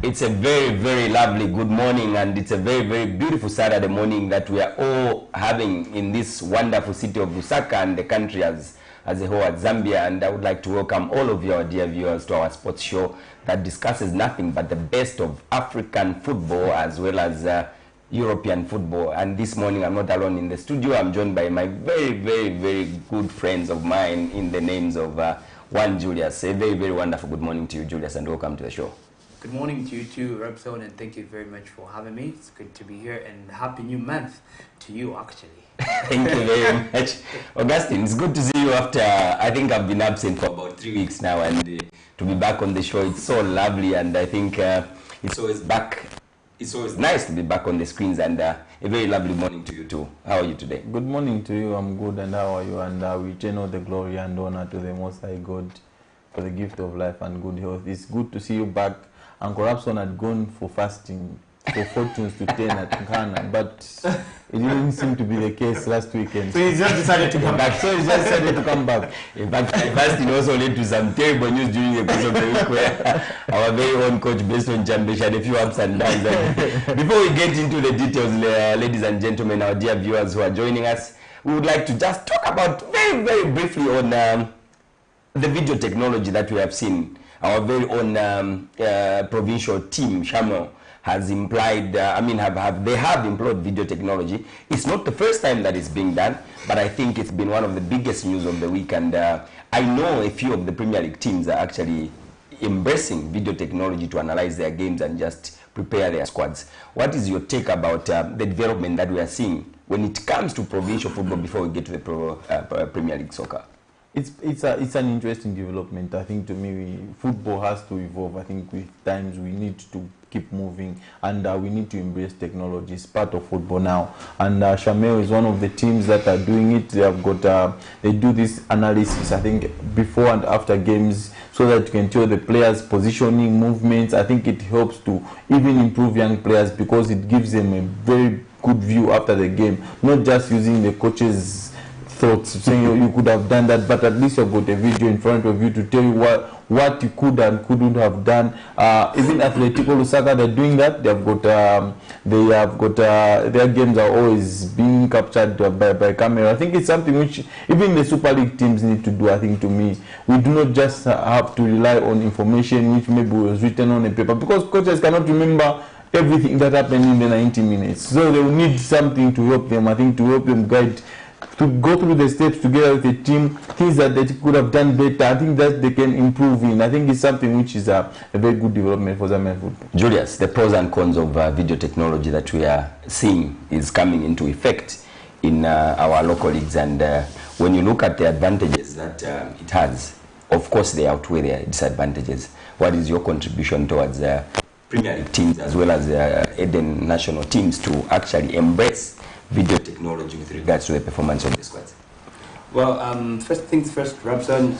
It's a very, very lovely good morning, and it's a very, very beautiful Saturday morning that we are all having in this wonderful city of Lusaka and the country as a whole at Zambia. And I would like to welcome all of your dear viewers to our sports show that discusses nothing but the best of African football as well as European football. And this morning I'm not alone in the studio. I'm joined by my very, very, very good friends of mine in the names of one Julius. A very, very wonderful good morning to you, Julius, and welcome to the show. Good morning to you too, Robson, and thank you very much for having me. It's good to be here, and happy new month to you, actually. Thank you very much. Augustine, it's good to see you after, I think I've been absent for about 3 weeks now, and to be back on the show, it's so lovely, and I think it's always nice to be back on the screens, and a very lovely morning to you too. How are you today? Good morning to you, I'm good, and how are you? And we return all the glory and honor to the Most High God for the gift of life and good health. It's good to see you back. Uncle Rapson had gone for fasting for fortunes to 10 at Ghana, but it didn't seem to be the case last weekend. So he just decided to come back. In fact, fasting also led to some terrible news during the course of the week where our very own coach, based on Chambish, had a few ups and downs. Before we get into the details, ladies and gentlemen, our dear viewers who are joining us, we would like to just talk about very, very briefly on the video technology that we have seen. Our very own provincial team, Shamo, has implied, they have employed video technology. It's not the first time that it's being done, but I think it's been one of the biggest news of the week. And I know a few of the Premier League teams are actually embracing video technology to analyze their games and just prepare their squads. What is your take about the development that we are seeing when it comes to provincial football before we get to the Premier League soccer? It's an interesting development. I think to me, football has to evolve. I think with times we need to keep moving, and we need to embrace technology. It's part of football now. And Shamel is one of the teams that are doing it. They have got they do this analysis, I think, before and after games, so that you can tell the players' positioning, movements. I think it helps to even improve young players because it gives them a very good view after the game, not just using the coach's thoughts, saying you could have done that, but at least you've got a video in front of you to tell you what you could and couldn't have done. Even Atletico Lusaka, they're doing that. Their games are always being captured by camera. I think it's something which even the Super League teams need to do. I think to me, we do not just have to rely on information which maybe was written on a paper, because coaches cannot remember everything that happened in the 90 minutes. So they will need something to help them, I think, to help them guide, to go through the steps together with the team, things that they could have done better. I think that they can improve in. I think it's something which is a very good development for Zambian football. Julius, the pros and cons of video technology that we are seeing is coming into effect in our local leagues, and when you look at the advantages that it has, of course they outweigh their disadvantages. What is your contribution towards Premier League teams as well as Eden national teams to actually embrace video technology with regards to the performance of the squads? Well, first things first, Robson.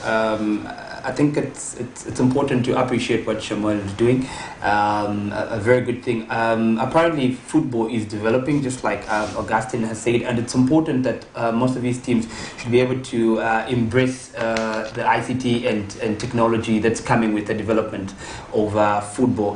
I think it's important to appreciate what Shamal is doing. A very good thing. Apparently, football is developing, just like Augustine has said, and it's important that most of these teams should be able to embrace the ICT and technology that's coming with the development of football.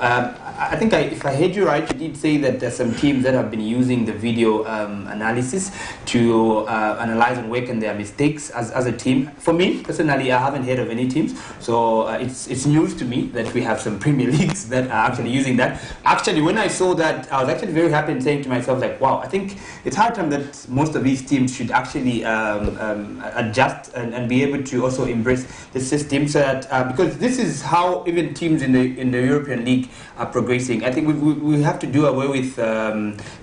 I think if I heard you right, you did say that there's some teams that have been using the video analysis to analyze and work on their mistakes as a team. For me, personally, I haven't heard of any teams, so it's news to me that we have some Premier Leagues that are actually using that. Actually, when I saw that, I was actually very happy and saying to myself, like, wow, I think it's high time that most of these teams should actually adjust and be able to also embrace the system, so that because this is how even teams in the European League are progressing. I think we have to do away with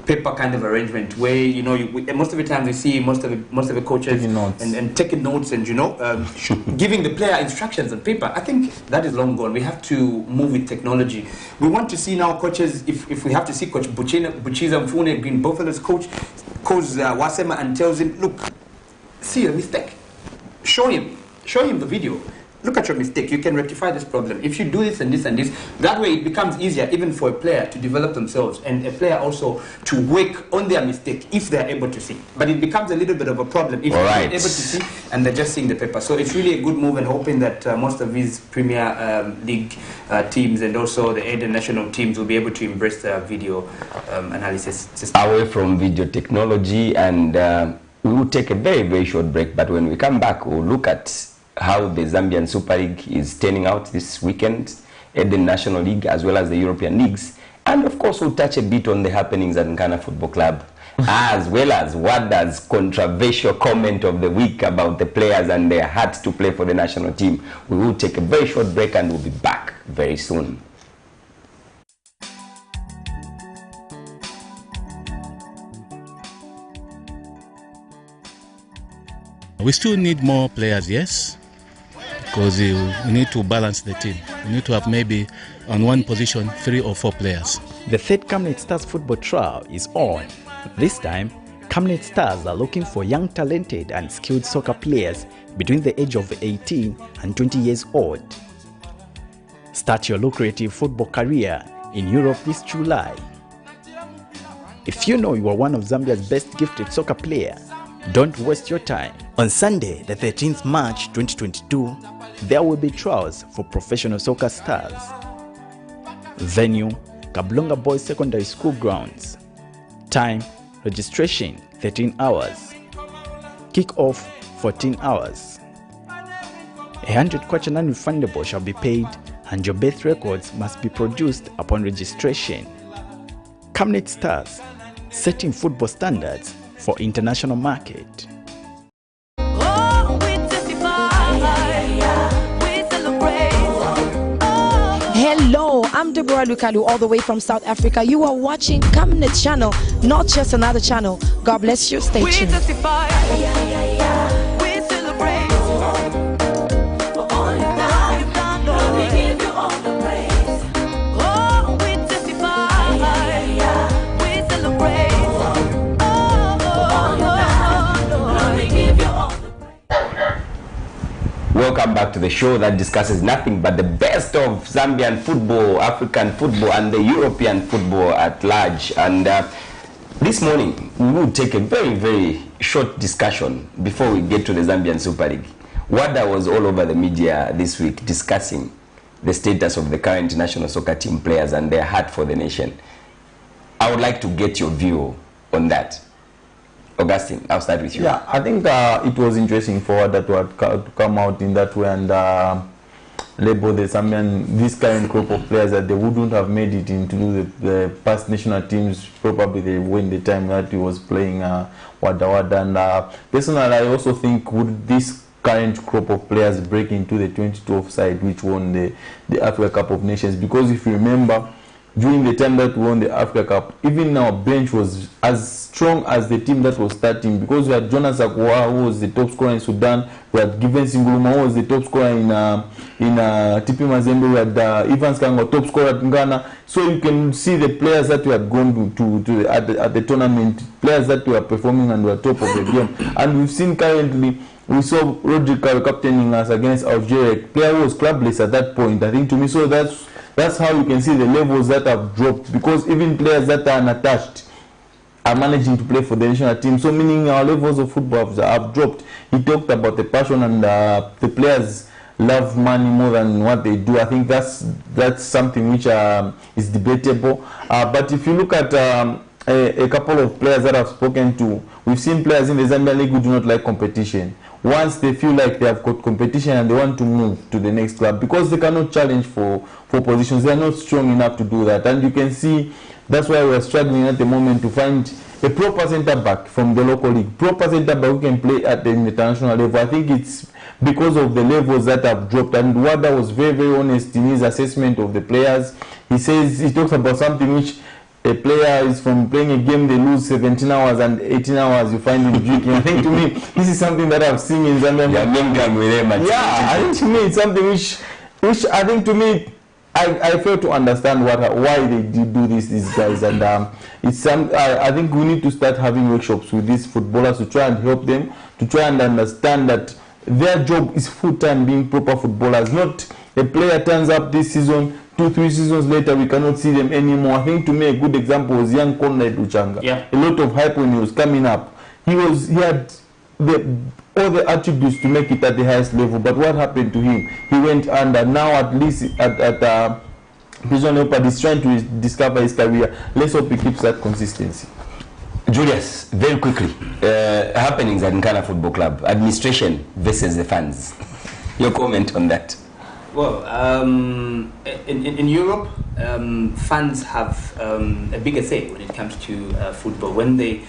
paper kind of arrangement where most of the time we see most of the coaches and taking notes and giving the player instructions on paper. I think that is long gone. We have to move with technology. We want to see now coaches, if we have to see Coach Buchiza Mfune, Green Buffalo's coach Wasema, and tells him, look, see a mistake, show him the video. look at your mistake. You can rectify this problem. If you do this and this and this, that way it becomes easier even for a player to develop themselves and a player also to work on their mistake if they're able to see. But it becomes a little bit of a problem if they're not able to see and they're just seeing the paper. So it's really a good move, and hoping that most of these Premier League teams and also the Eden national teams will be able to embrace the video analysis system. Away from video technology, and we will take a very, very short break. But when we come back, we'll look at how the Zambian Super League is turning out this weekend, Eden National League, as well as the European leagues. And of course, we'll touch a bit on the happenings at Nkana Football Club, as well as what does controversial comment of the week about the players and their heart to play for the national team. We will take a very short break and we'll be back very soon. We still need more players, yes, because we need to balance the team. We need to have maybe on one position 3 or 4 players. The third Camnet Stars football trial is on. This time, Camnet Stars are looking for young, talented and skilled soccer players between the age of 18 and 20 years old. Start your lucrative football career in Europe this July. If you know you are one of Zambia's best gifted soccer players, don't waste your time. On Sunday, the 13th March 2022, there will be trials for professional soccer stars. Venue, Kablonga Boys Secondary School grounds. Time, registration 13 hours. Kick-off 14 hours. 100 kwacha non-refundable shall be paid, and your birth records must be produced upon registration. Camnet Stars, setting football standards for international market. Hello, I'm Deborah Lukalu, all the way from South Africa. You are watching Camnet channel, not just another channel. God bless you. Stay tuned. Welcome back to the show that discusses nothing but the best of Zambian football, African football, and the European football at large. And this morning, we will take a very, very short discussion before we get to the Zambian Super League. WADA was all over the media this week discussing the status of the current national soccer team players and their heart for the nation. I would like to get your view on that. Augustine, I'll start with you. Yeah, I think it was interesting for WADA to come out in that way and label the Zambian, this current group of players that they wouldn't have made it into the past national teams. Probably they when the time that he was playing WADA. And personally, I also think would this current group of players break into the 2012 side which won the Africa Cup of Nations? Because if you remember, during the time that we won the Africa Cup, even our bench was as strong as the team that was starting, because we had Jonas Akwa, who was the top scorer in Sudan, we had Given Singuluma, who was the top scorer in TP Mazembe, we had Ivan Skango, top scorer at Ghana. So you can see the players that we had gone to at the tournament, players that were performing and were top of the game. And we've seen currently, we saw Rodrigo captaining us against Algeria. Player was clubless at that point, I think, to me. So that's how you can see the levels that have dropped, because even players that are unattached are managing to play for the national team. So meaning our levels of football have dropped. He talked about the passion, and the players love money more than what they do. I think that's something which is debatable. But if you look at a couple of players that I've spoken to, we've seen players in the Zambia League who do not like competition. Once they feel like they have got competition and they want to move to the next club, because they cannot challenge for positions, they are not strong enough to do that. And you can see that's why we're struggling at the moment to find a proper centre back from the local league, proper centre back who can play at the international level. I think it's because of the levels that have dropped. And WADA was very, very honest in his assessment of the players. He talks about something which a player is from playing a game, they lose 17 hours and 18 hours, you find him drinking. I think to me, this is something that I've seen in Zambia. Yeah, I think to me, it's something which I think to me, I fail to understand why they do this, these guys. And I think we need to start having workshops with these footballers to try and help them, to try and understand that their job is full-time being proper footballers. Not a player turns up this season, 2-3 seasons later we cannot see them anymore. I think to me a good example was young Conrad Uchanga. Yeah. A lot of hype when he was coming up. He had all the attributes to make it at the highest level, but what happened to him? He went under. Now at least at Prison Leopard is trying to discover his career. Let's hope he keeps that consistency. Julius, very quickly, happenings at Nkana Football Club, administration versus the fans. Your comment on that? Well, in Europe, fans have a bigger say when it comes to football. When they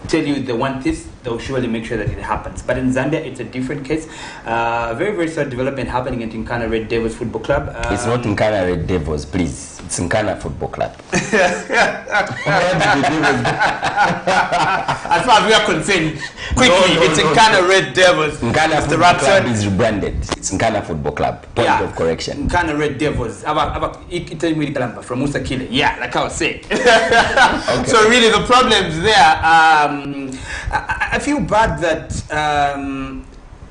tell you they want this, they'll surely make sure that it happens. But in Zambia, it's a different case. Very, very sad development happening at Nkana Red Devils Football Club. It's not Nkana Red Devils, please. It's Nkana Football Club. As far as we are concerned, quickly, it's Nkana Red Devils. Nkana Football Club is rebranded. It's Nkana Football Club. Point of correction. Nkana Red Devils. From Musakile. Yeah, like I was saying. Okay. So really, the problems there. I feel bad that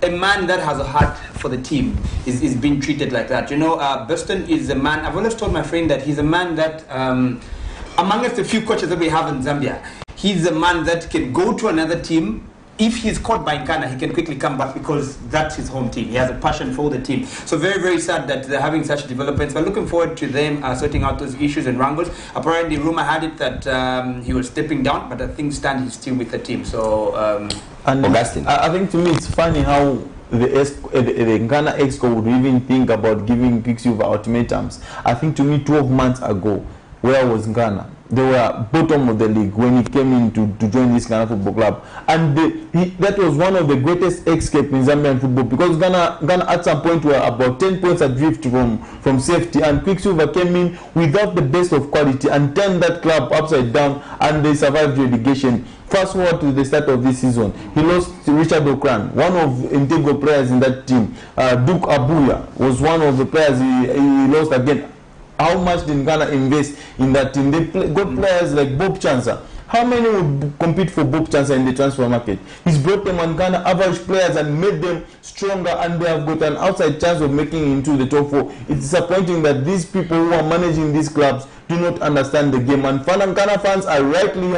a man that has a heart for the team is being treated like that. You know, Burston is a man. I've always told my friend that he's a man that, amongst the few coaches that we have in Zambia, he's a man that can go to another team. If he's caught by Nkana, he can quickly come back because that's his home team. He has a passion for the team. So very, very sad that they're having such developments. But looking forward to them sorting out those issues and wrangles. Apparently, rumor had it that he was stepping down, but I think Stan he's still with the team. So, and Augustine. I think to me it's funny how the Nkana Exco would even think about giving Quicksilver ultimatums. I think to me 12 months ago, where was Nkana? They were bottom of the league when he came in to join this Ghana Football Club, and that was one of the greatest escape in Zambian football, because Ghana at some point were about 10 points adrift from safety, and Quicksilver came in without the best of quality and turned that club upside down, and they survived relegation. Fast forward to the start of this season, he lost to Richard Okran, one of integral players in that team. Duke Abuya was one of the players he lost again. How much did Ghana invest in that team? They got players like Bob Chansa. How many would compete for Bob Chansa in the transfer market? He's brought them on Ghana average players and made them stronger, and they have got an outside chance of making it into the top 4. It's disappointing that these people who are managing these clubs do not understand the game, and Ghana fans are rightly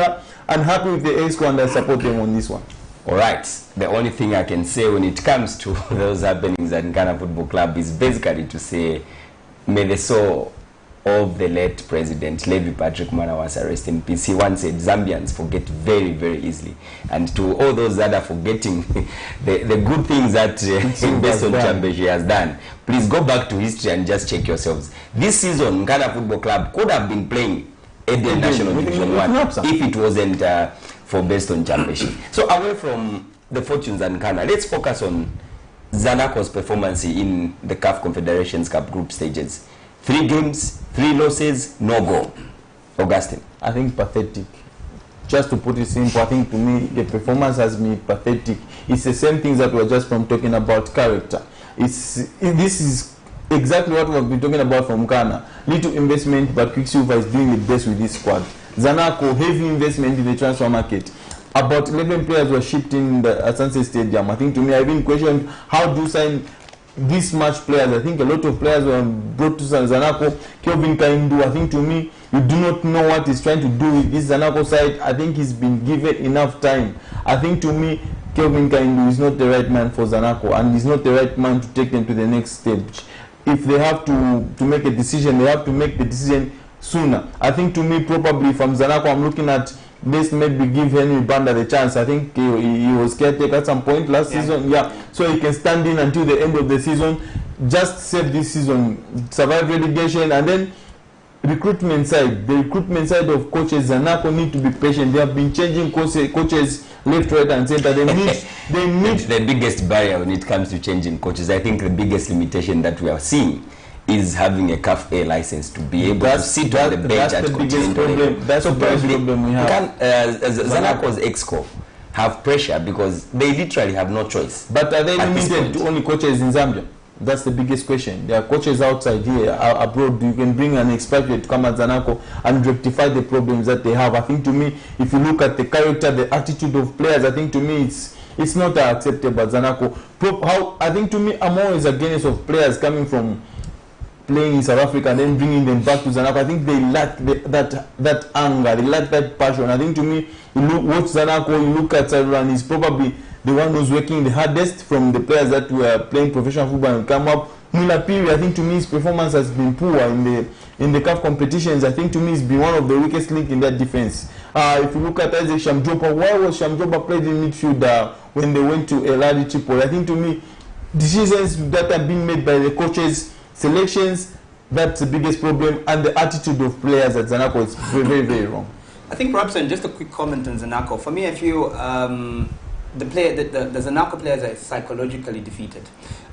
unhappy with the EXCO, and I support them on this one. All right. The only thing I can say when it comes to those happenings at Ghana Football Club is basically to say, may the soul of the late president Levi Patrick Mwanawasa rest in peace. He once said Zambians forget very, very easily, and to all those that are forgetting the good things that Besson Chambeshi has done, please go back to history and just check yourselves. This season Ghana Football Club could have been playing Eden National Division 1 if it wasn't for Besson Chambeshi. So away from the fortunes and Ghana, let's focus on Zanaco's performance in the CAF Confederations Cup group stages. 3 games, 3 losses, no goal. Augustine. I think pathetic. Just to put it simple, I think to me the performance has been pathetic. It's the same things that we're just from talking about character. This is exactly what we've been talking about from Ghana. Little investment, but Quicksilver is doing the best with this squad. Zanaco, heavy investment in the transfer market. About 11 players were shipped in the Sunset Stadium. I think to me, I even questioned how do you sign this much players. I think a lot of players were brought to Zanaco. Kelvin Kaindu, I think to me, you do not know what he's trying to do with this Zanaco side. I think he's been given enough time. I think to me, Kelvin Kaindu is not the right man for Zanaco, and he's not the right man to take them to the next stage. If they have to make a decision, they have to make the decision sooner. I think to me, probably from Zanaco, I'm looking at this, maybe give Henry Banda the chance. I think he was caretaker at some point last season. Yeah, so he can stand in until the end of the season, just save this season, survive relegation, and then recruitment side. The recruitment side of coaches, Zanaco need to be patient. They have been changing coaches left, right, and center. They need the biggest barrier when it comes to changing coaches. I think the biggest limitation that we are seeing is having a CAF A license to be able to sit on the bench at continental level. That's the biggest problem we have. Zanaco's EXCO have pressure because they literally have no choice. But are they limited to only coaches in Zambia? That's the biggest question. There are coaches outside here, abroad. You can bring an expatriate to come at Zanaco and rectify the problems that they have. I think to me, if you look at the character, the attitude of players, I think to me it's not acceptable. Zanaco, I think to me, I'm always against of players coming from playing in South Africa and then bringing them back to Zanaco. I think they lack that anger, they lack that passion. I think to me, watch Zanaco, you look at Sarulan, he's probably the one who's working the hardest from the players that were playing professional football and come up. Mulapiri, I think to me his performance has been poor in the CAF competitions. I think to me he's been one of the weakest link in that defense. If you look at Isaac Shamjopa, why was Shamjopa played in midfield when they went to Eladi Tripoli? I think to me decisions that have been made by the coaches, selections, that's the biggest problem, and the attitude of players at Zanaco is very, very, very wrong. I think perhaps, and just a quick comment on Zanaco. For me, I feel the Zanaco players are psychologically defeated.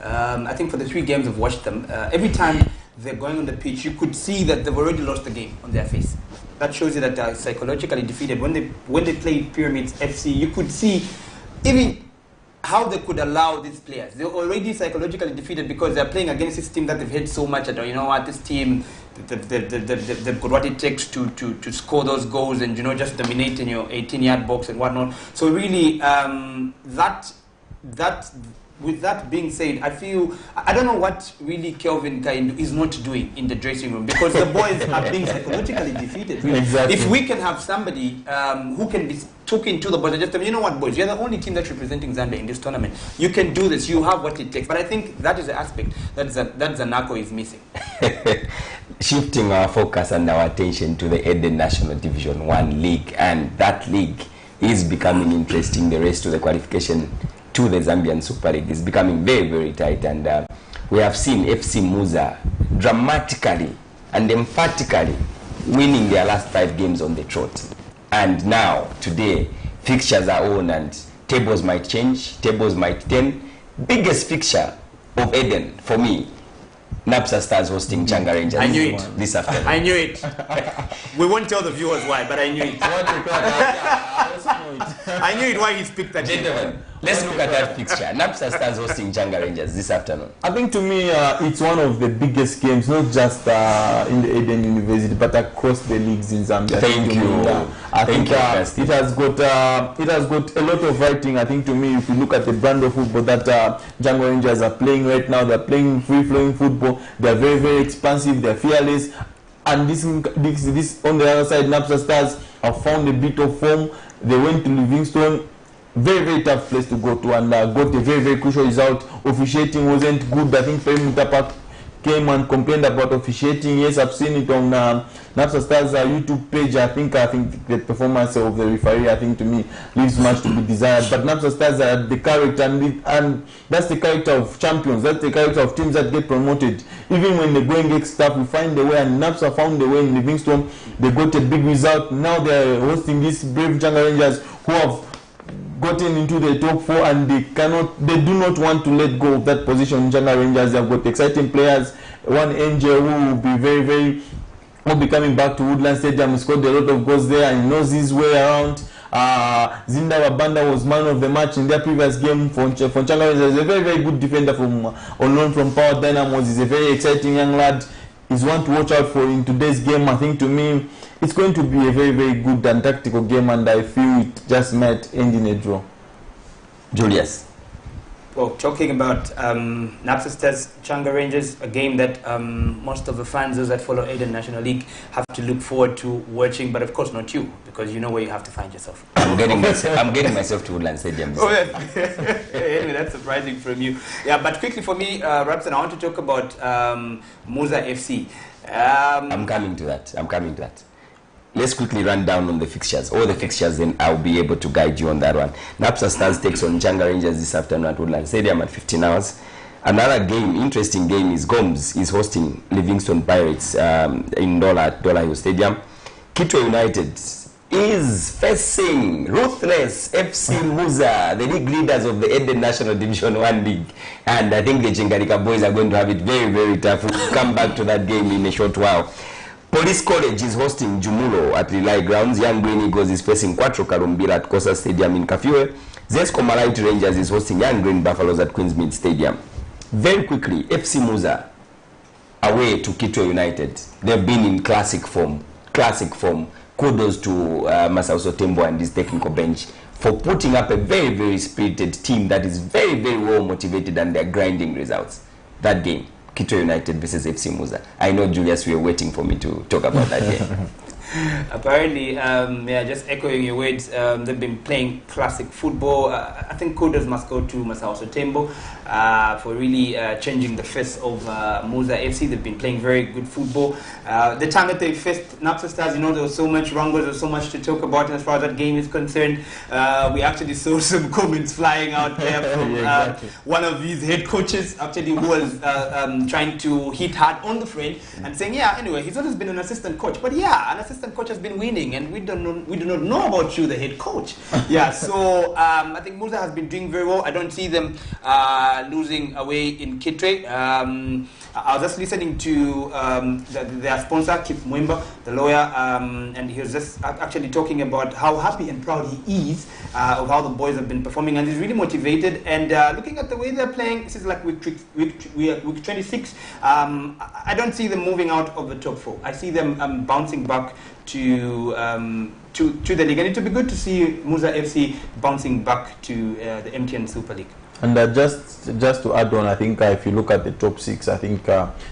I think for the 3 games I've watched them, every time they're going on the pitch, you could see that they've already lost the game on their face. That shows you that they're psychologically defeated. When they played Pyramids FC, you could see even how they could allow these players. They're already psychologically defeated because they're playing against this team that they've had so much. You know what, this team, they've got what it takes to score those goals and, you know, just dominate in your 18-yard box and whatnot. So really, with that being said, I don't know what really Kelvin Kaindu is not doing in the dressing room, because the boys are being psychologically defeated. Exactly. If we can have somebody who can be talking to the boys and just tell them, you know what, boys, you're the only team that's representing Zambia in this tournament. You can do this. You have what it takes. But I think that is the aspect that Zanaco is missing. Shifting our focus and our attention to the Eden National Division 1 League, and that league is becoming interesting. The race to the qualification to the Zambian Super League is becoming very, very tight, and we have seen FC Muza dramatically and emphatically winning their last 5 games on the trot. And now, today, fixtures are on and tables might change, tables might turn. Biggest fixture of Eden, for me, Napsa Stars hosting Changa Rangers. I knew it. This afternoon. I knew it. We won't tell the viewers why, but I knew it. I knew it why he's picked that. Gentlemen, let's look at that fixture. Napsa Stars hosting Changa Rangers this afternoon. I think to me it's one of the biggest games, not just in the Eden University, but across the leagues in Zambia. Thank you. I think it has got a lot of writing. I think to me, if you look at the brand of football that Changa Rangers are playing right now, they're playing free-flowing football. They're very, very expansive. They're fearless. And this on the other side, Napsa Stars have found a bit of form. They went to Livingstone, very, very tough place to go to, and got a very, very crucial result. Officiating wasn't good. I think Perimeter Park came and complained about officiating. Yes, I've seen it on Napsa Stars' YouTube page. I think the performance of the referee, I think to me, leaves much to be desired. But Napsa Stars are the character, and that's the character of champions. That's the character of teams that get promoted. Even when they're going extra, we find a way, and Napsa found a way in Livingstone. They got a big result. Now they're hosting these brave Changa Rangers who have gotten into the top 4, and they do not want to let go of that position. Changa Rangers, they've got exciting players. One Angel who will be coming back to Woodland Stadium. He scored a lot of goals there and he knows his way around. Zinda Wabanda was man of the match in their previous game for Changa Rangers. He's a very, very good defender on loan from Power Dynamos. He's a very exciting young lad. He's one to watch out for in today's game. I think to me, it's going to be a very, very good and tactical game, and I feel it just might end in a draw. Julius. Well, talking about Napsa Stars, Changa Rangers, a game that most of the fans, those that follow Eden National League, have to look forward to watching, but of course not you, because you know where you have to find yourself. I'm getting myself to Woodland Stadium. Oh, yeah. Anyway, that's surprising from you. Yeah, but quickly for me, Rapson, I want to talk about Muza FC. I'm coming to that. Let's quickly run down on the fixtures. All the fixtures, then I'll be able to guide you on that one. Napsa Stars takes on Changa Rangers this afternoon at Woodland Stadium at 15 hours. Another game, interesting game, is Gomes is hosting Livingstone Pirates in Dola Hill Stadium. Kitwe United is facing ruthless FC Muza, the league leaders of the Eden National Division 1 League. And I think the Chingarika boys are going to have it very, very tough. We'll come back to that game in a short while. Police College is hosting Jumulo at Relay Grounds. Young Green Eagles is facing Quattro Karumbira at Kosa Stadium in Kafiwe. Zesco Malite Rangers is hosting Young Green Buffaloes at Queensmead Stadium. Very quickly, FC Muza away to Kitwe United. They've been in classic form. Kudos to Masauso Tembo and his technical bench for putting up a very, very spirited team that is very, very well motivated, and they're grinding results. That game, Kitwe United versus FC Muza. I know, Julius, we are waiting for me to talk about that game. Apparently, just echoing your words, they've been playing classic football. I think kudos must go to Masao Sotembo for really changing the face of Muza FC. They've been playing very good football. The time that they faced Napsa Stars, there was so much wrong, there was so much to talk about as far as that game is concerned. We actually saw some comments flying out there from one of his head coaches, actually, who was trying to hit hard on the friend and saying, anyway, he's always been an assistant coach, but an assistant coach has been winning, and we do not know about you, the head coach. So I think Muza has been doing very well. I don't see them losing away in Kitwe. I was just listening to their sponsor, Kip Mwemba, the lawyer, and he was just actually talking about how happy and proud he is of how the boys have been performing, and he's really motivated. And looking at the way they're playing, this is like week 26. I don't see them moving out of the top 4. I see them bouncing back to the league, and it would be good to see Muza FC bouncing back to the MTN Super League. And just to add on, I think if you look at the top 6, I think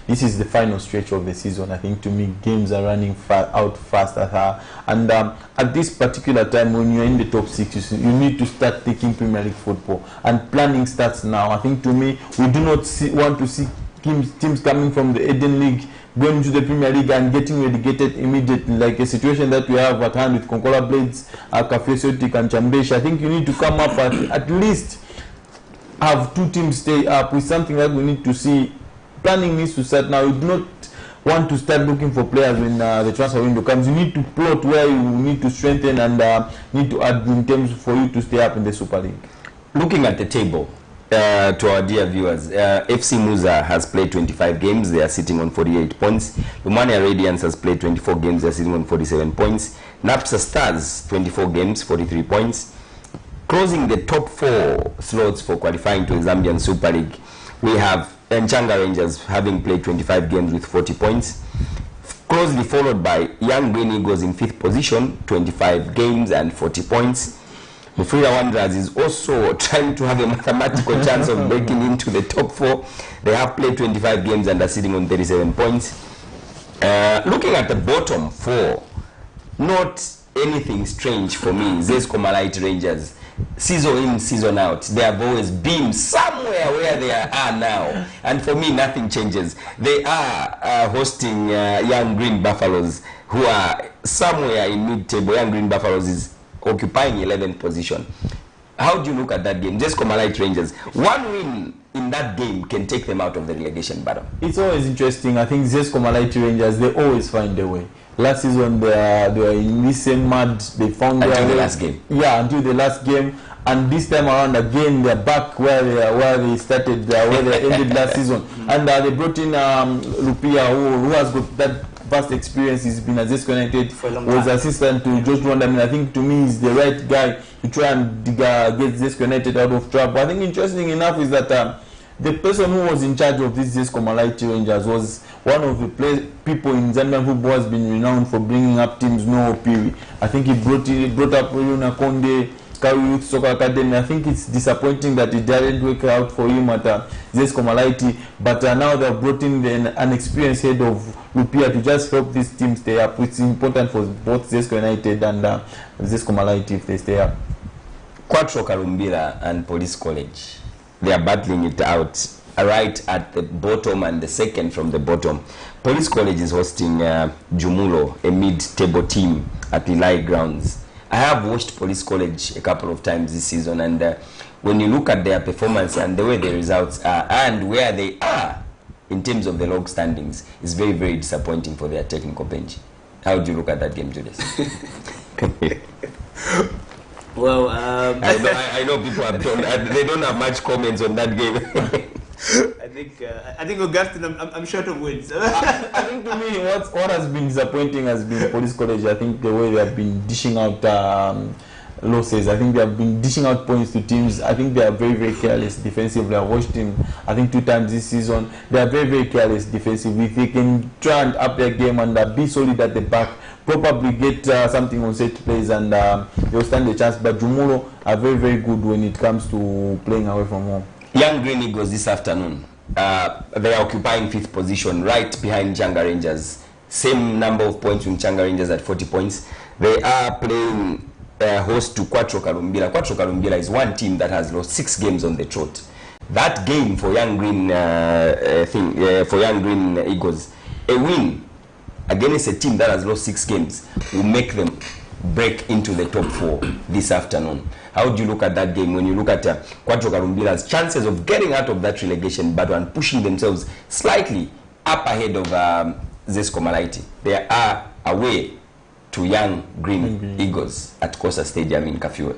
this is the final stretch of the season. I think to me, games are running out fast and at this particular time, when you're in the top 6, you need to start taking Premier League football, and planning starts now. I think to me, we do not want to see teams coming from the Eden League going to the Premier League and getting relegated immediately, like a situation that we have at hand with Konkola Blades, Cafe Celtic and Chambesha. I think you need to come up at least have 2 teams stay up with something that we need to see. Planning needs to start now. You do not want to start looking for players when the transfer window comes. You need to plot where you need to strengthen and need to add in terms for you to stay up in the Super League. Looking at the table, to our dear viewers, FC Muza has played 25 games. They are sitting on 48 points. Lumania Radiance has played 24 games. They are sitting on 47 points. Napsa Stars, 24 games, 43 points. Closing the top 4 slots for qualifying to the Zambian Super League, we have Nchanga Rangers having played 25 games with 40 points. Closely followed by Young Green Eagles in 5th position, 25 games and 40 points. Mufulira Wanderers is also trying to have a mathematical chance of breaking into the top 4. They have played 25 games and are sitting on 37 points. Looking at the bottom 4, not anything strange for me. Zesco Malite Rangers, season in, season out, they have always been somewhere where they are now. And for me, nothing changes. They are hosting Young Green Buffaloes, who are somewhere in mid-table. Young Green Buffaloes is occupying 11th position. How do you look at that game? Just Comalite Rangers, one win in that game can take them out of the relegation battle. It's always interesting. I think Zesco Malite Rangers, they always find a way. Last season they were in this same mud. They found until the last game. Yeah, until the last game. And this time around again, they're back where they started, where they ended last season. And they brought in Lupia, who has got that vast experience. He's been at Zesco United, was assistant to George Rwanda. I mean, I think to me he's the right guy to try and get Zesco United out of trouble. I think interesting enough is that the person who was in charge of this Zesco Malite Rangers was one of the people in Zambian football has been renowned for bringing up teams. No Opiri. I think he brought up Runa Konde, Kawi Youth Soccer Academy. I think it's disappointing that it didn't work out for him at Zesco Malite, but now they've brought in an experienced head of Lupia to just help this team stay up. It's important for both Zesco United and Zesco Malite if they stay up. Quattro Kalumbira and Police College, they are battling it out right at the bottom and the second from the bottom. Police College is hosting Jumulo, a mid-table team at Eli Grounds. I have watched Police College a couple of times this season, and when you look at their performance and the way the results are and where they are in terms of the log standings, it's very, very disappointing for their technical bench. How do you look at that game, Julius? Well, I know people have they don't have much comments on that game. I think Augustine, I'm short of words. I think to me, what has been disappointing has been Police College. I think the way they have been dishing out losses. I think they have been dishing out points to teams. I think they are very, very careless defensively. I've watched him, I think 2 times this season. They are very, very careless defensively. If they can try and up their game and be solid at the back, probably get something on set plays and they'll stand a chance. But Jumulo are very, very good when it comes to playing away from home. Young Green Eagles this afternoon, they are occupying 5th position right behind Changa Rangers. Same number of points with Changa Rangers at 40 points. They are playing host to Quattro Kalumbila. Quattro Kalumbila is one team that has lost 6 games on the trot. That game for Young Green Eagles, a win against a team that has lost 6 games will make them break into the top 4 this afternoon. How do you look at that game when you look at Quattro Kalumbila's chances of getting out of that relegation battle and pushing themselves slightly up ahead of Zesco Malaiti? They are away to Young Green Eagles at Kosa Stadium in Kafue.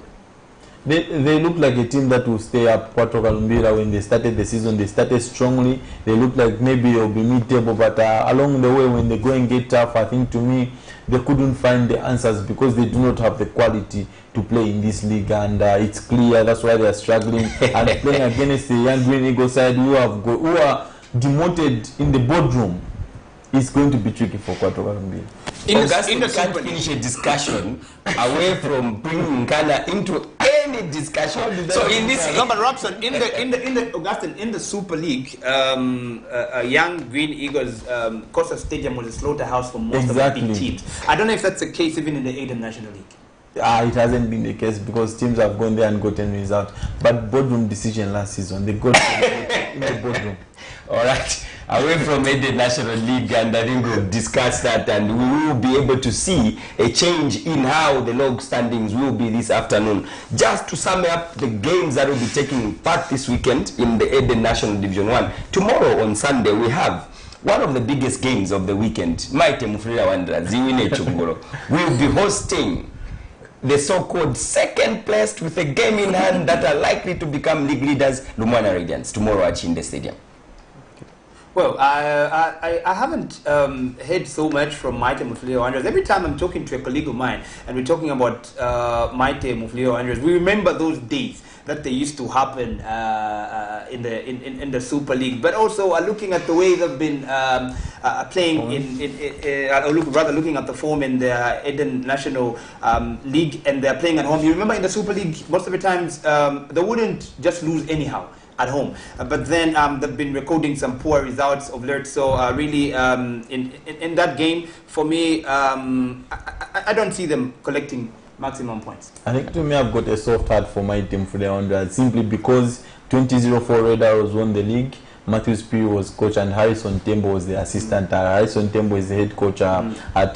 They look like a team that will stay up. Quattro Kalumbila, when they started the season, they started strongly. They look like maybe they'll be mid-table, but along the way, when they go and get tough, I think to me, they couldn't find the answers because they do not have the quality to play in this league, and it's clear that's why they are struggling and playing against the Young Green Eagles side who are demoted in the boardroom. It's going to be tricky for Quattro Kalumbila. Augustine can't finish a discussion away from bringing Nkana into any discussion. So in this, but Robson, in the Super League, Young Green Eagles, Kosa Stadium was a slaughterhouse for most of the big teams. I don't know if that's the case even in the Aden National League. It hasn't been the case because teams have gone there and gotten results. But boardroom decision last season, they got in the boardroom. All right, away from the National League, and I think we'll discuss that, and we will be able to see a change in how the log standings will be this afternoon. Just to sum up the games that will be taking part this weekend in the Eden National Division 1. Tomorrow on Sunday, we have one of the biggest games of the weekend. Maite Mufulira Wanderers, Ziwine Chungolo, will be hosting the so-called second placed with a game in hand that are likely to become league leaders, Lumwana Radiants, tomorrow at Chinde Stadium. Well, I haven't heard so much from Maite Mufulira Wanderers. Every time I'm talking to a colleague of mine and we're talking about Maite Mufulira Wanderers, we remember those days that they used to happen in the Super League. But also looking at the way they've been playing looking at the form in the Eden National League, and they're playing at home. You remember in the Super League, most of the times they wouldn't just lose anyhow at home, but then they've been recording some poor results of late. So really, in that game, for me, I don't see them collecting maximum points. I think to me, I've got a soft heart for my team for the 100 simply because 2004 Red Arrows won the league. Matthew Spiri was coach and Harrison Tembo was the assistant. Harrison Tembo is the head coach at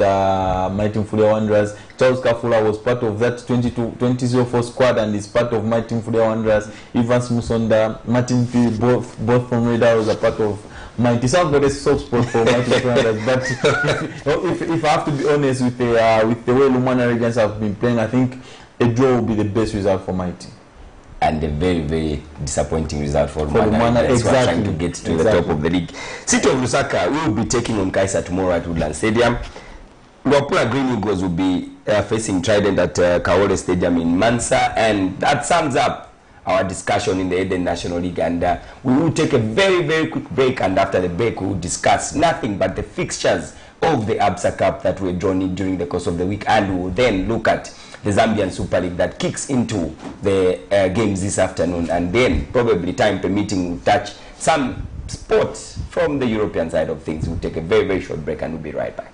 my team Mufulira Wanderers. Charles Kafula was part of that 2004 squad and is part of my team Mufulira Wanderers. Evans Musonda, Martin P, both from Red Arrows are part of my team. I've got a soft spot for my team Mufulira Wanderers, but if I have to be honest with the way Lumwana Radiants have been playing, I think a draw will be the best result for my team. And a very, very disappointing result for Lumwana. Exactly. Trying to get to the top of the league. City of Lusaka will be taking on Kaisa tomorrow at Woodland Stadium. Luapula Green Eagles will be facing Trident at Kaole Stadium in Mansa, and that sums up our discussion in the Eden National League. And we will take a very, very quick break, and after the break we will discuss nothing but the fixtures of the Absa Cup that were drawn in during the course of the week, and we will then look at the Zambian Super League that kicks into the games this afternoon, and then probably time permitting we'll touch some sports from the European side of things. We'll take a very, very short break and we'll be right back.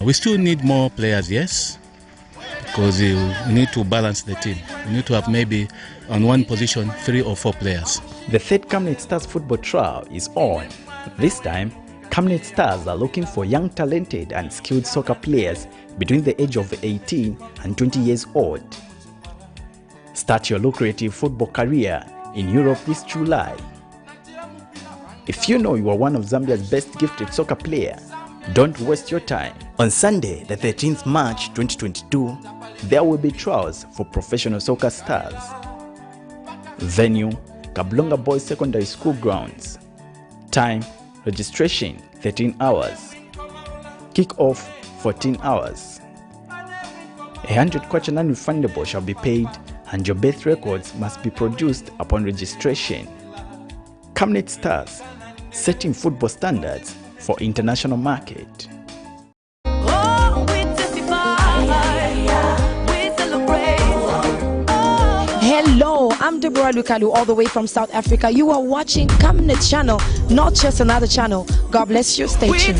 We still need more players, yes, because we need to balance the team. We need to have maybe on one position 3 or 4 players. The third Camnet Stars football trial is on. This time, Camnet Stars are looking for young, talented and skilled soccer players between the age of 18 and 20 years old. Start your lucrative football career in Europe this July. If you know you are one of Zambia's best gifted soccer players, don't waste your time. On Sunday, the 13th March 2022, there will be trials for professional soccer stars. Venue, Kablonga Boys Secondary School grounds. Time, registration 13 hours. Kick-off 14 hours. 100 kwacha non-refundable shall be paid and your birth records must be produced upon registration. Camnet Stars, setting football standards for international market. Hello, I'm Deborah Lukalu, all the way from South Africa. You are watching Camnet channel, not just another channel. God bless you. Stay tuned.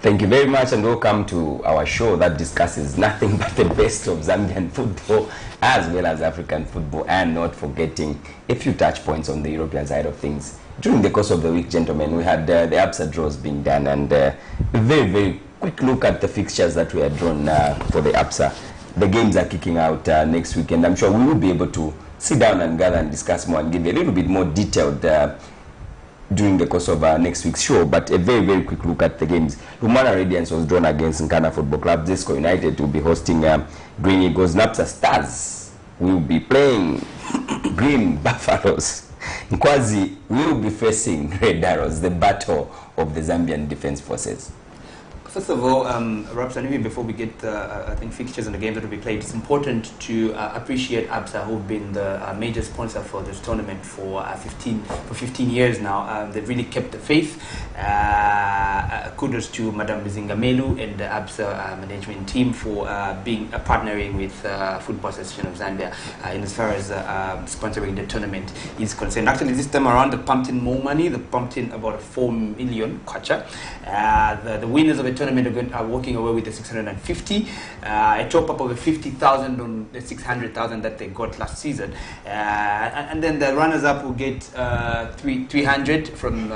Thank you very much and welcome to our show that discusses nothing but the best of Zambian football as well as African football, and not forgetting a few touch points on the European side of things. During the course of the week, gentlemen, we had the ABSA draws being done, and a very, very quick look at the fixtures that were drawn for the ABSA. The games are kicking out next week, and I'm sure we will be able to sit down and gather and discuss more and give you a little bit more detailed during the course of next week's show. But a very, very quick look at the games. Lumana Radiance was drawn against Nkana Football Club. Zesco United will be hosting Green Eagles. Napsa Stars will be playing Green Buffaloes. Nkwazi will be facing Red Arrows, the battle of the Zambian Defense Forces. First of all, Rapson, even before we get I think fixtures and the games that will be played, it's important to appreciate ABSA, who've been the major sponsor for this tournament for 15 years now. They've really kept the faith. Kudos to Madam Bizingamelu and the ABSA management team for partnering with Football Association of Zambia in as far as sponsoring the tournament is concerned. Actually, this time around, they pumped in more money. They pumped in about 4 million kwacha. The winners of the tournament are walking away with the 650, a top up of 50,000 on the 600,000 that they got last season, and then the runners up will get 300 from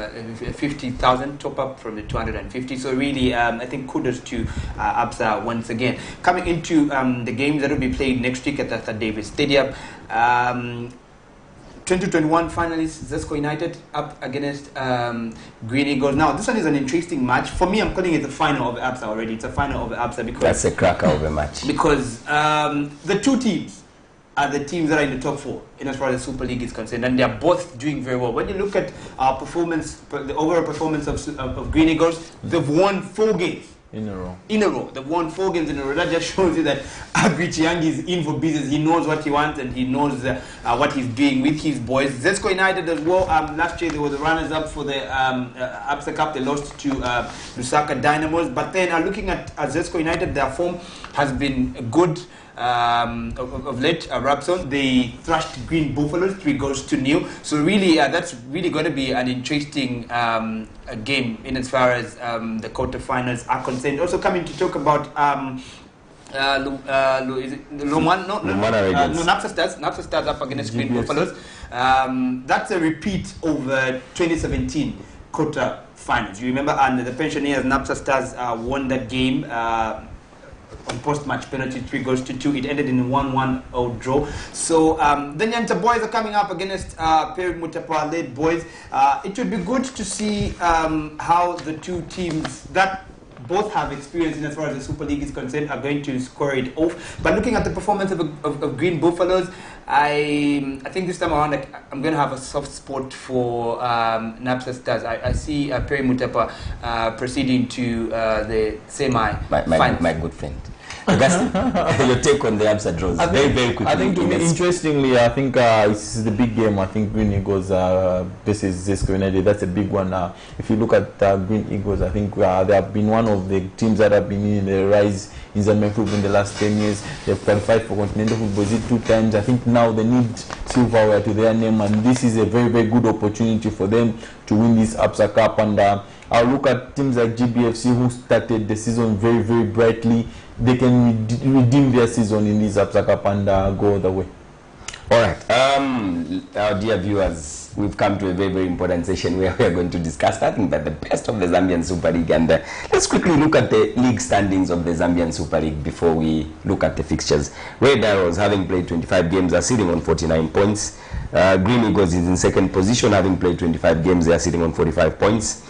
50,000 top up from the 250. So really, I think kudos to ABSA once again. Coming into the games that will be played next week at the Sir David Stadium. 2021 finalists, Zesco United up against Green Eagles. Now, this one is an interesting match. For me, I'm calling it the final of ABSA already. It's a final of ABSA because... That's a cracker of a match. Because the two teams are the teams that are in the top 4 in as far as the Super League is concerned, and they are both doing very well. When you look at our performance, the overall performance of Green Eagles, they've won 4 games. In a row. They've won 4 games in a row. That just shows you that Agrichiang is in for business. He knows what he wants and he knows what he's doing with his boys. Zesco United as well. Last year they were the runners-up for the ABSA Cup. They lost to Lusaka Dynamos. But then looking at Zesco United, their form has been good. Of late, Rapson, they thrashed Green Buffaloes 3-0. So really, that's really going to be an interesting game in as far as the quarterfinals are concerned. Also coming to talk about Napsa Stars up against Green Buffaloes. That's a repeat of 2017 quarterfinals. You remember, and the pensioners, Napsa Stars won that game. On post-match penalty, 3-2. It ended in a 1-1 draw. So the Nyanta boys are coming up against Perry Mutapa-led boys. It would be good to see how the two teams that both have experience in as far as the Super League is concerned are going to score it off. But looking at the performance of Green Buffaloes, I think this time around I'm going to have a soft spot for Napsa Stars. I see Perry Mutapa proceeding to the semi-final. My good friend. Augustine, your take on the ABSA draws? Very, very quickly. I think, interestingly, I think this is the big game. I think Green Eagles versus Zesco United. That's a big one. If you look at Green Eagles, I think they have been one of the teams that have been in the rise in Zambian football in the last 10 years. They've qualified for continental football 2 times. I think now they need silverware to their name, and this is a very, very good opportunity for them to win this ABSA Cup. And I'll look at teams like GBFC, who started the season very, very brightly. They can redeem their season in this ABSA Cup and go the way. All right, our dear viewers, we've come to a very, very important session where we are going to discuss nothing but the best of the Zambian Super League. And let's quickly look at the league standings of the Zambian Super League before we look at the fixtures. Red Arrows, having played 25 games, are sitting on 49 points. Green Eagles is in second position, having played 25 games, they are sitting on 45 points.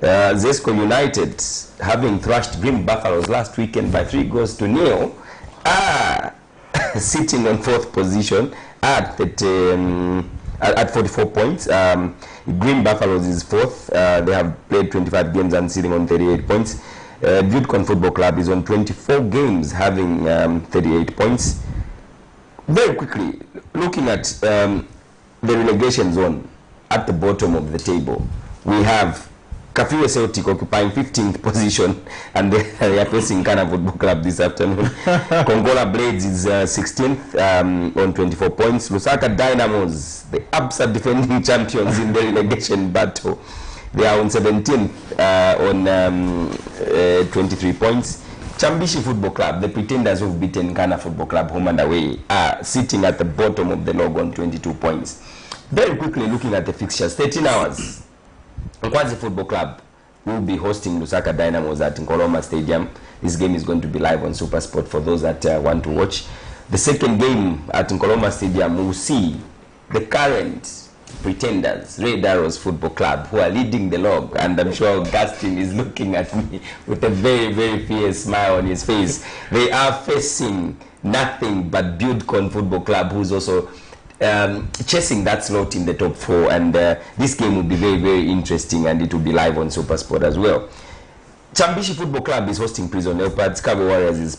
Zesco United, having thrashed Green Buffaloes last weekend by 3-0, Sitting on 4th position at 44 points. Green Buffaloes is 4th. They have played 25 games and sitting on 38 points. Bidcon Football Club is on 24 games, having 38 points. Very quickly, looking at the relegation zone at the bottom of the table, we have Kafue Celtic occupying 15th position, and they are facing Ghana Football Club this afternoon. Kongola Blades is 16th on 24 points. Lusaka Dynamos, the absurd defending champions in the relegation battle, they are on 17th on 23 points. Chambishi Football Club, the pretenders who've beaten Ghana Football Club home and away, are sitting at the bottom of the log on 22 points. Very quickly looking at the fixtures, 13 hours. Nkwazi Football Club will be hosting Lusaka Dynamos at Nkoloma Stadium. This game is going to be live on SuperSport for those that want to watch. The second game at Nkoloma Stadium will see the current pretenders, Red Arrows Football Club, who are leading the log, and I'm sure Augustine is looking at me with a very, very fierce smile on his face. They are facing nothing but Bidcon Football Club, who's also chasing that slot in the top 4, and this game will be very, very interesting, and it will be live on SuperSport as well. Chambishi Football Club is hosting Prison Leopards. Kabe Warriors is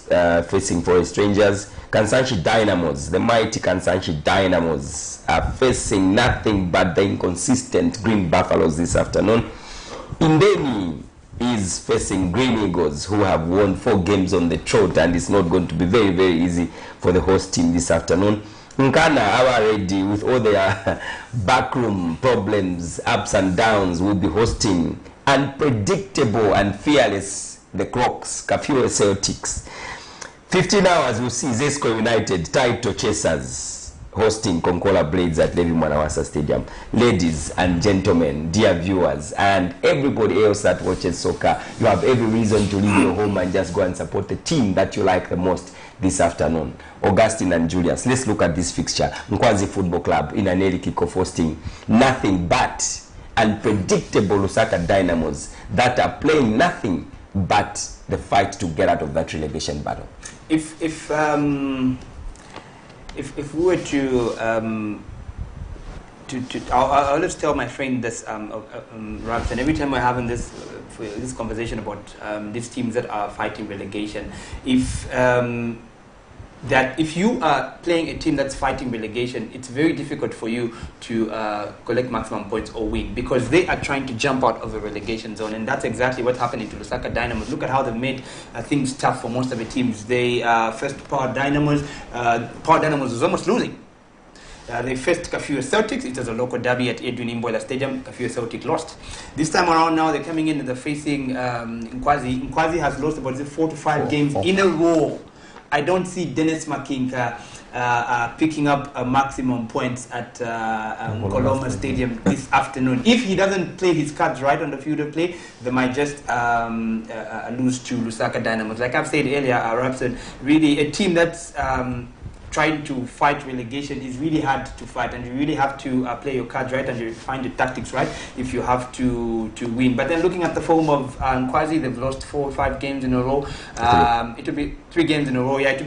facing Forest Rangers. Kansanshi Dynamos, the mighty Kansanshi Dynamos, are facing nothing but the inconsistent Green Buffaloes this afternoon. Indeni is facing Green Eagles, who have won 4 games on the trot, and it's not going to be very, very easy for the host team this afternoon. Nkana, our ready, with all their backroom problems, ups and downs, will be hosting unpredictable and fearless the Crocs, Kafue Celtics. 15 hours, we'll see Zesco United, title chasers, hosting Konkola Blades at Levi Mwanawasa Stadium. Ladies and gentlemen, dear viewers, and everybody else that watches soccer, you have every reason to leave your home and just go and support the team that you like the most this afternoon. Augustine and Julius, let's look at this fixture. Nkwazi Football Club in an early kickoff hosting nothing but unpredictable Lusaka Dynamos that are playing nothing but the fight to get out of that relegation battle. If we were to I'll just tell my friend this, Rabson, every time we're having this conversation about these teams that are fighting relegation, if you are playing a team that's fighting relegation, it's very difficult for you to collect maximum points or win, because they are trying to jump out of a relegation zone, and that's exactly what's happening to Lusaka Dynamos. Look at how they've made things tough for most of the teams. They first Power Dynamos was almost losing. They faced Kafue Celtics. It was a local derby at Edwin Imbola Stadium. Kafue Celtic lost. This time around now they're coming in and they're facing Nkwazi. Nkwazi has lost about 4 to 5 games in a row. I don't see Dennis Makinka picking up maximum points at Nkoloma Stadium this afternoon. If he doesn't play his cards right on the field of play, they might just lose to Lusaka Dynamos. Like I've said earlier, Rabson, really a team that's trying to fight relegation is really hard to fight, and you really have to play your cards right and you find the tactics right if you have to win. But then looking at the form of Nkwazi, they've lost 4 or 5 games in a row. It will be 3 games in a row. Yeah, it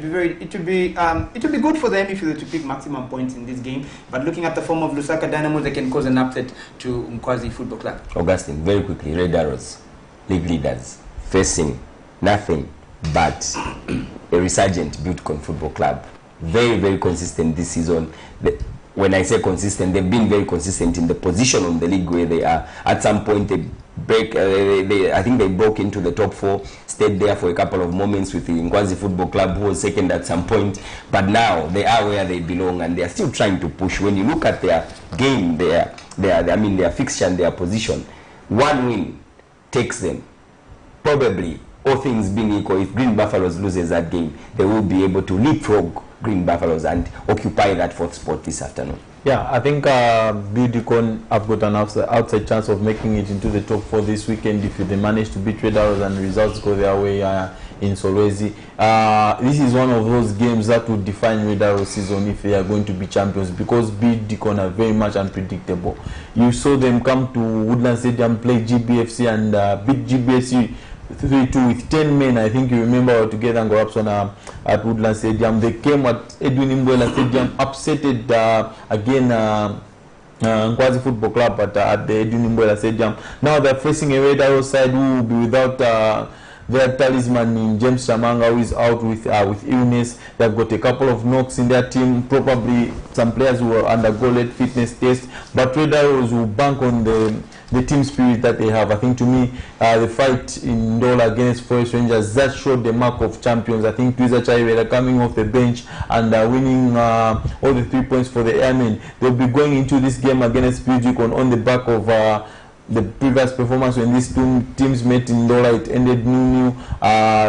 will be good for them if they were to pick maximum points in this game. But looking at the form of Lusaka Dynamos, they can cause an upset to Nkwazi Football Club. Augustine, very quickly, Red Arrows, league leaders, facing nothing but a resurgent Bidcon Football Club. Very, very consistent this season. When I say consistent, they've been very consistent in the position on the league where they are. At some point, they break. I think they broke into the top 4, stayed there for a couple of moments with the Nkwazi Football Club, who was second at some point. But now they are where they belong, and they are still trying to push. When you look at their game, their fixture and their position, 1 win takes them probably, all things being equal. If Green Buffaloes loses that game, they will be able to leapfrog Green Buffaloes and occupy that 4th spot this afternoon. Yeah, I think Bidcon have got an outside chance of making it into the top 4 this weekend if they manage to beat Red Arrows and results go their way in Solwezi. This is one of those games that would define Red Arrows season if they are going to be champions, because Bidcon are very much unpredictable. You saw them come to Woodland Stadium, play GBFC and beat GBFC 3-2 with 10 men. I think you remember together and Gorapson at Woodland Stadium. They came at Edwin Imbwela Stadium, upsetted again Nkwazi Football Club at the Edwin Imbwela Stadium. Now they're facing a Red Arrows side who will be without their talisman in James Shamanga, who is out with illness. They've got a couple of knocks in their team, probably some players who are undergo late fitness test, but Red Arrows will bank on the team spirit that they have. I think to me, the fight in Ndola against Forest Rangers, that showed the mark of champions. I think Twiza Chaiwera coming off the bench and winning all the 3 points for the Airmen. They'll be going into this game against Pujikon on the back of the previous performance when these two teams met in Ndola. It ended 0-0.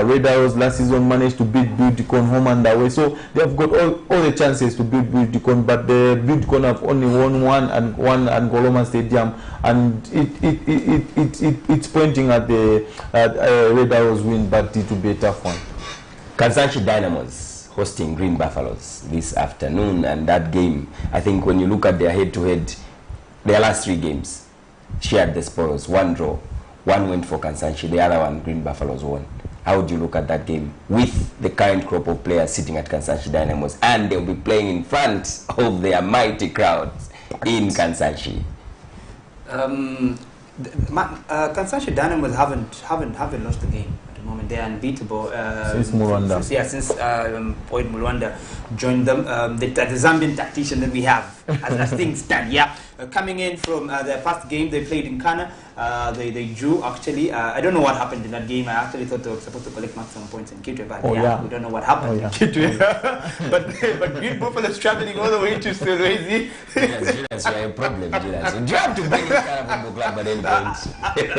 Red Arrows last season managed to beat Buildcon home and away, so they've got all the chances to beat Buildcon, but the Buildcon have only won one at Ngoloma Stadium, and it's pointing at the Red Arrows win, but it will be a tough one. Kansanshi Dynamos hosting Green Buffaloes this afternoon, and that game, I think when you look at their head-to-head, their last 3 games shared the spoils. 1 draw, 1 went for Kansanshi, the other one Green Buffaloes won. How would you look at that game with the current crop of players sitting at Kansanshi Dynamos, and they'll be playing in front of their mighty crowds in Kansanshi? Kansanshi Dynamos haven't lost the game at the moment. They're unbeatable since Mulwanda. Since Boyd Mulwanda joined them. The Zambian tactician that we have as things stand. Yeah. Coming in from their past game they played in Kana, they drew actually. I don't know what happened in that game. I actually thought they were supposed to collect maximum points in Kitwe, but we don't know what happened in Kitwe. but Green Buffaloes traveling all the way to Sulawesi. Julius, you are a problem, Julius. You have to bring in Kana Football Club at any point.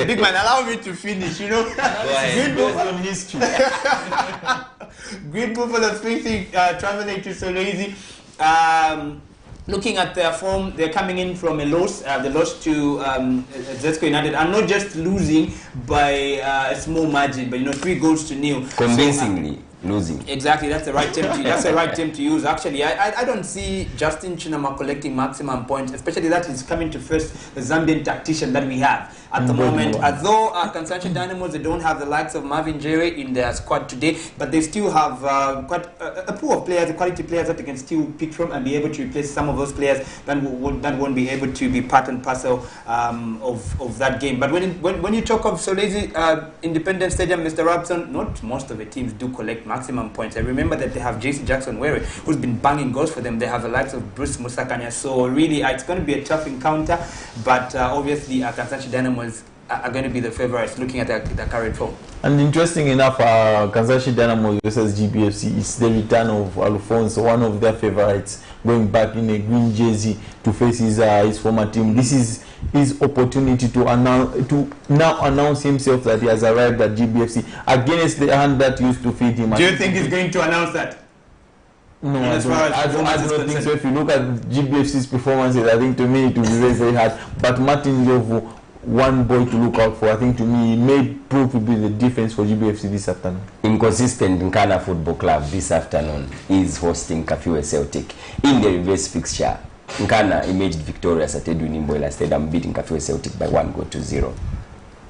Big man, allow me to finish, you know. Go ahead, based on history. Green Buffaloes facing traveling to Sulawesi. Looking at their form, they're coming in from a loss. They lost to Zesco United, and not just losing by a small margin, but 3-0. Convincingly losing. Exactly, that's the right term to that's the right term to use. Actually, I don't see Justin Chinama collecting maximum points, especially that he's coming to face the Zambian tactician that we have at the moment. Although Kansanshi Dynamos, they don't have the likes of Marvin Jere in their squad today, but they still have quite a pool of players, quality players that they can still pick from and be able to replace some of those players that won't be able to be part and parcel of that game. But when you talk of Sulawesi Independence Stadium, Mr. Robson, not most of the teams do collect maximum points. I remember that they have JC Jackson Were, who's been banging goals for them. They have the likes of Bruce Musakanya. So really, it's going to be a tough encounter. But obviously, Kansanshi Dynamos are going to be the favorites looking at their current form. And interesting enough, Kansanshi Dynamos versus GBFC is the return of Alfonso, one of their favorites, going back in a green jersey to face his former team. This is his opportunity to now announce himself that he has arrived at GBFC against the hand that used to feed him. Do you think he's going to announce that? No, I don't think so. If you look at GBFC's performances, I think to me it will be very, very hard. But Martin Yovu, one boy to look out for. I think to me he may prove to be the difference for GBFC this afternoon. Inconsistent Nkana Football Club this afternoon is hosting Kafue Celtic in the reverse fixture. Nkana emerged victorious at Edwin Imbwela Stadium, beating Kafue Celtic by 1-0.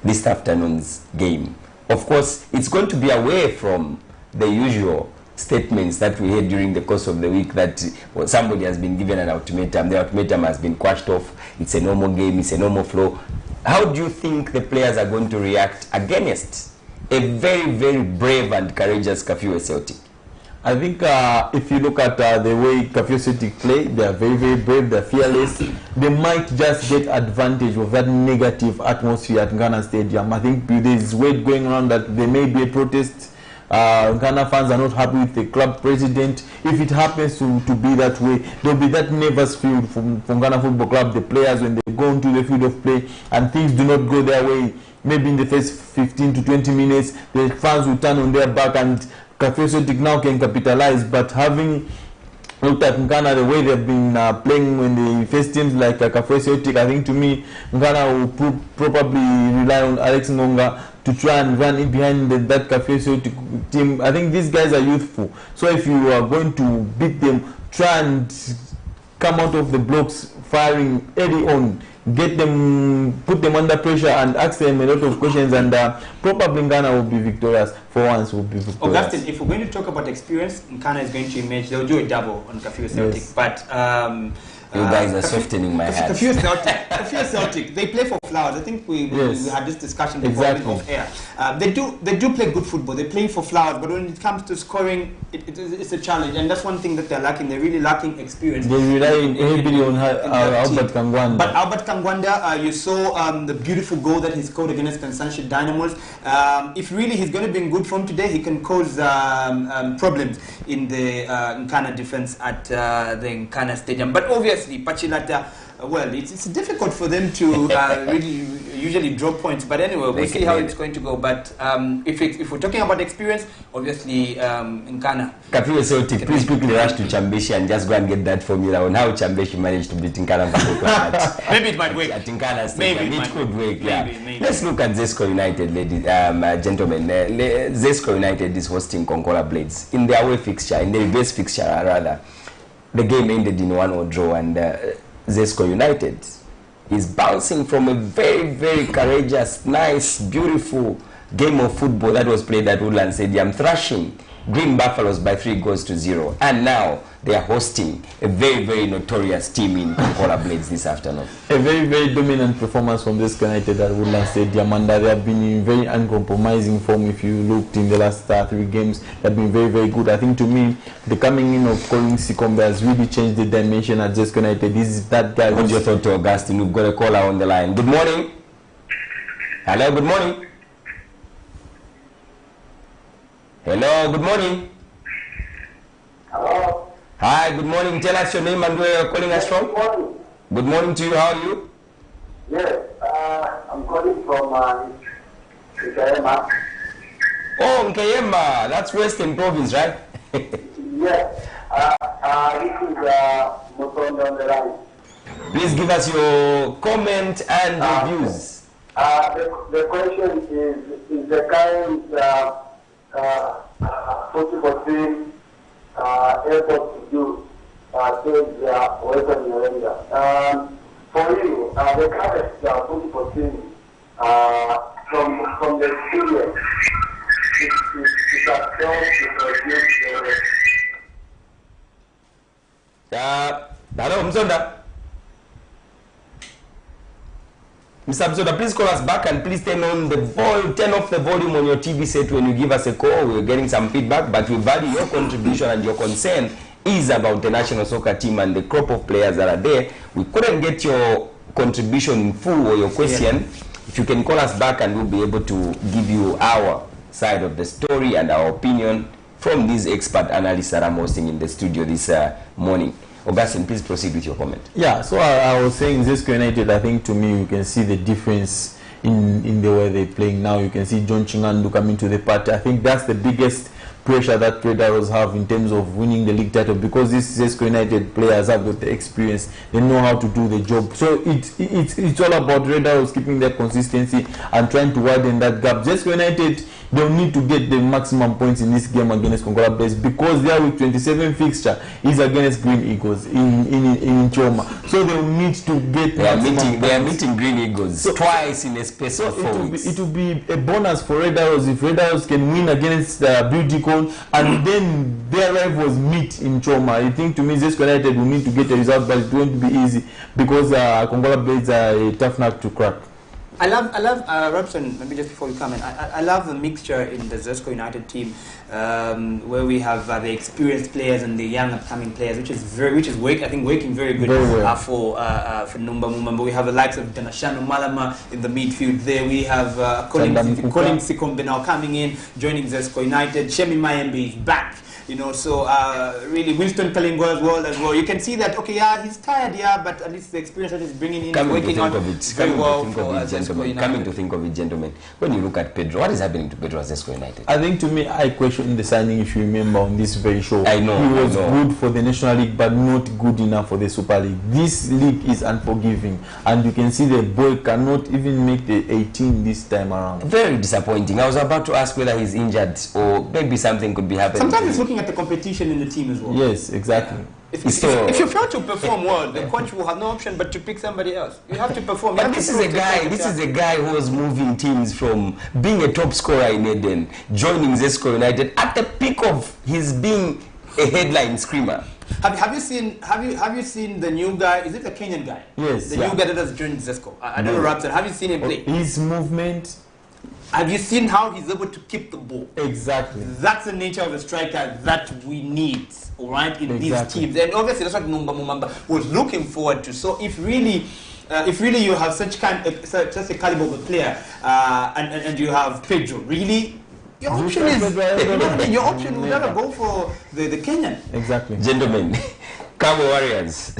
This afternoon's game, of course, it's going to be away from the usual statements that we heard during the course of the week that somebody has been given an ultimatum. The ultimatum has been quashed off. It's a normal game. It's a normal flow. How do you think the players are going to react against a very, very brave and courageous Kafue Celtic? I think if you look at the way Kafue Celtic play, they are very, very brave, they're fearless. They might just get advantage of that negative atmosphere at Ghana Stadium. I think there's word going around that there may be a protest. Ghana fans are not happy with the club president. If it happens to be that way, there will be that nervous feel from Ghana Football Club, the players, when they go into the field of play and things do not go their way. Maybe in the first 15 to 20 minutes, the fans will turn on their back and Kafue Celtic now can capitalize. But having looked at Ghana, the way they've been playing when they face teams like Kafue Celtic, I think to me, Ghana will probably rely on Alex Ngonga to try and run in behind that Kafue Celtic team. I think these guys are youthful. So if you are going to beat them, try and come out of the blocks firing early on. get them, put them under pressure and ask them a lot of questions, and probably Ghana will be victorious. For once, will be victorious. Augustine, if we're going to talk about experience, Ghana is going to emerge. They'll do a double on Kafue Celtic, Yes. but You guys are softening my heart. Kafue Celtic, they play for Flowers. I think we had this discussion before off air. They do play good football. They're playing for Flowers, but when it comes to scoring, it's a challenge, and that's one thing that they're lacking. They're really lacking experience. They rely heavily on Albert Kangwanda. But Albert Kangwanda, you saw the beautiful goal that he scored against Kansanshi Dynamos. If really he's going to be in good form today, he can cause problems in the Nkana defense at the Nkana Stadium. But obviously, Pachilata, well, it's difficult for them to really usually draw points. But anyway, we'll see how it's going to go. But if we're talking about experience, obviously Nkana. Kafue Celtic, please quickly rush to Chambeshi and just go and get that formula on how Chambeshi managed to beat Nkana. Maybe it might work. At Nkana Stadium, it could work. Maybe. Let's look at Zesco United, ladies, gentlemen. Zesco United is hosting Konkola Blades in their away fixture, in their base fixture rather. The game ended in 1-1 draw, and Zesco United is bouncing from a very, very courageous, nice, beautiful game of football that was played at Woodland Stadium, thrashing Green Buffaloes by 3-0. And now they are hosting a very, very notorious team in Konkola Blades this afternoon. A very, very dominant performance from this United at Woodland Stadium, and they have been in very uncompromising form. If you looked in the last 3 games, they have been very, very good. I think to me, the coming in of Colin Sikombe has really changed the dimension at Zesco United. This is that guy. What's your thought to Augustine? We've got a caller on the line. Good morning. Hello, good morning. Hello, good morning. Hello. Hi, good morning. Tell us your name and where you're calling us from. Good morning. Good morning to you. How are you? Yes, I'm calling from Nkayema. Oh, Nkayema. That's Western Province, right? Yes. This is Mutondo on the line. Please give us your comment and your views. The question is the kind football team able to do says Western Uganda. For you, the current football team from the experience is a strong to produce Hello, Mzonda. Mr. Mzonda, please call us back and please turn off the volume on your TV set when you give us a call. We're getting some feedback, but we value your contribution, and your concern is about the national soccer team and the crop of players that are there. We couldn't get your contribution in full or your question. If you can call us back, and we'll be able to give you our side of the story and our opinion from these expert analysts that I'm hosting in the studio this morning. Augustine, please proceed with your comment. Yeah, so I was saying Zesco United, I think to me you can see the difference in the way they're playing now. You can see John Chingandu coming to the party. I think that's the biggest pressure that Red Arrows have in terms of winning the league title, because these Zesco United players have got the experience, they know how to do the job. So it's all about Red Arrows keeping their consistency and trying to widen that gap. Zesco United, they'll need to get the maximum points in this game against Konkola Blades, because their week 27 fixture is against Green Eagles in Choma. So they'll need to get they are meeting Green Eagles twice in a space of 4 weeks. It will be a bonus for Red Arrows if Red Arrows can win against Beautycon, and then their rivals meet in Choma. I think to me Zesco United will need to get a result, but it won't be easy, because Konkola Blades are a tough nut to crack. I love Robson, maybe just before we come in, I love the mixture in the Zesco United team, where we have the experienced players and the young upcoming players, which is working very good for Numba Mumba. We have the likes of Danashano Malama in the midfield there. We have Colin Sikombe now coming in, joining Zesco United. Shemi Mayembe is back. You know, so really Winston Kalingo as well. You can see that, okay, yeah, he's tired, yeah, but at least the experience that he's bringing in, Coming working out very well for Coming to think of it, gentlemen, when you look at Pedro, what is happening to Pedro at Zesco United? I think to me, I questioned the signing, if you remember, on this very show. I know. He was good for the National League, but not good enough for the Super League. This league is unforgiving, and you can see the boy cannot even make the 18 this time around. Very disappointing. I was about to ask whether he's injured or maybe something could be happening. Sometimes he's looking looking at the competition in the team as well. Yes, exactly. If you fail to perform well, the coach will have no option but to pick somebody else. You have to perform. But this is a guy who was moving teams from being a top scorer in Eden, joining Zesco United at the peak of his being a headline screamer. Have you seen the new guy? Is it the Kenyan guy? Yes. The new guy that has joined Zesco. I don't know Raptor. Have you seen him play? His movement. Have you seen how he's able to keep the ball? Exactly. That's the nature of a striker that we need, all right, in these teams. And obviously that's what Numba Mumamba was looking forward to. So if really you have such a caliber of a player, and you have Pedro, really, your option will never go for the Kenyan. Exactly. Gentlemen, Cabo Warriors,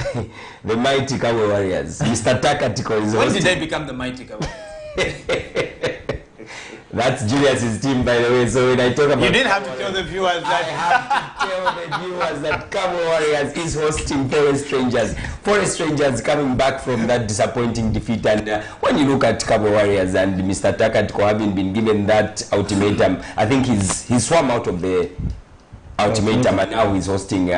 the mighty Cabo Warriors. Mr. Takatiko is When did they become the mighty Cabo? That's Julius's team, by the way. So when I talk about... You didn't have to tell the viewers that. I have to tell the viewers that Cabo Warriors is hosting Forest Rangers. Forest Rangers coming back from that disappointing defeat. And when you look at Cabo Warriors and Mr. Takatiko having been given that ultimatum, I think he's swum out of the ultimatum and now he's hosting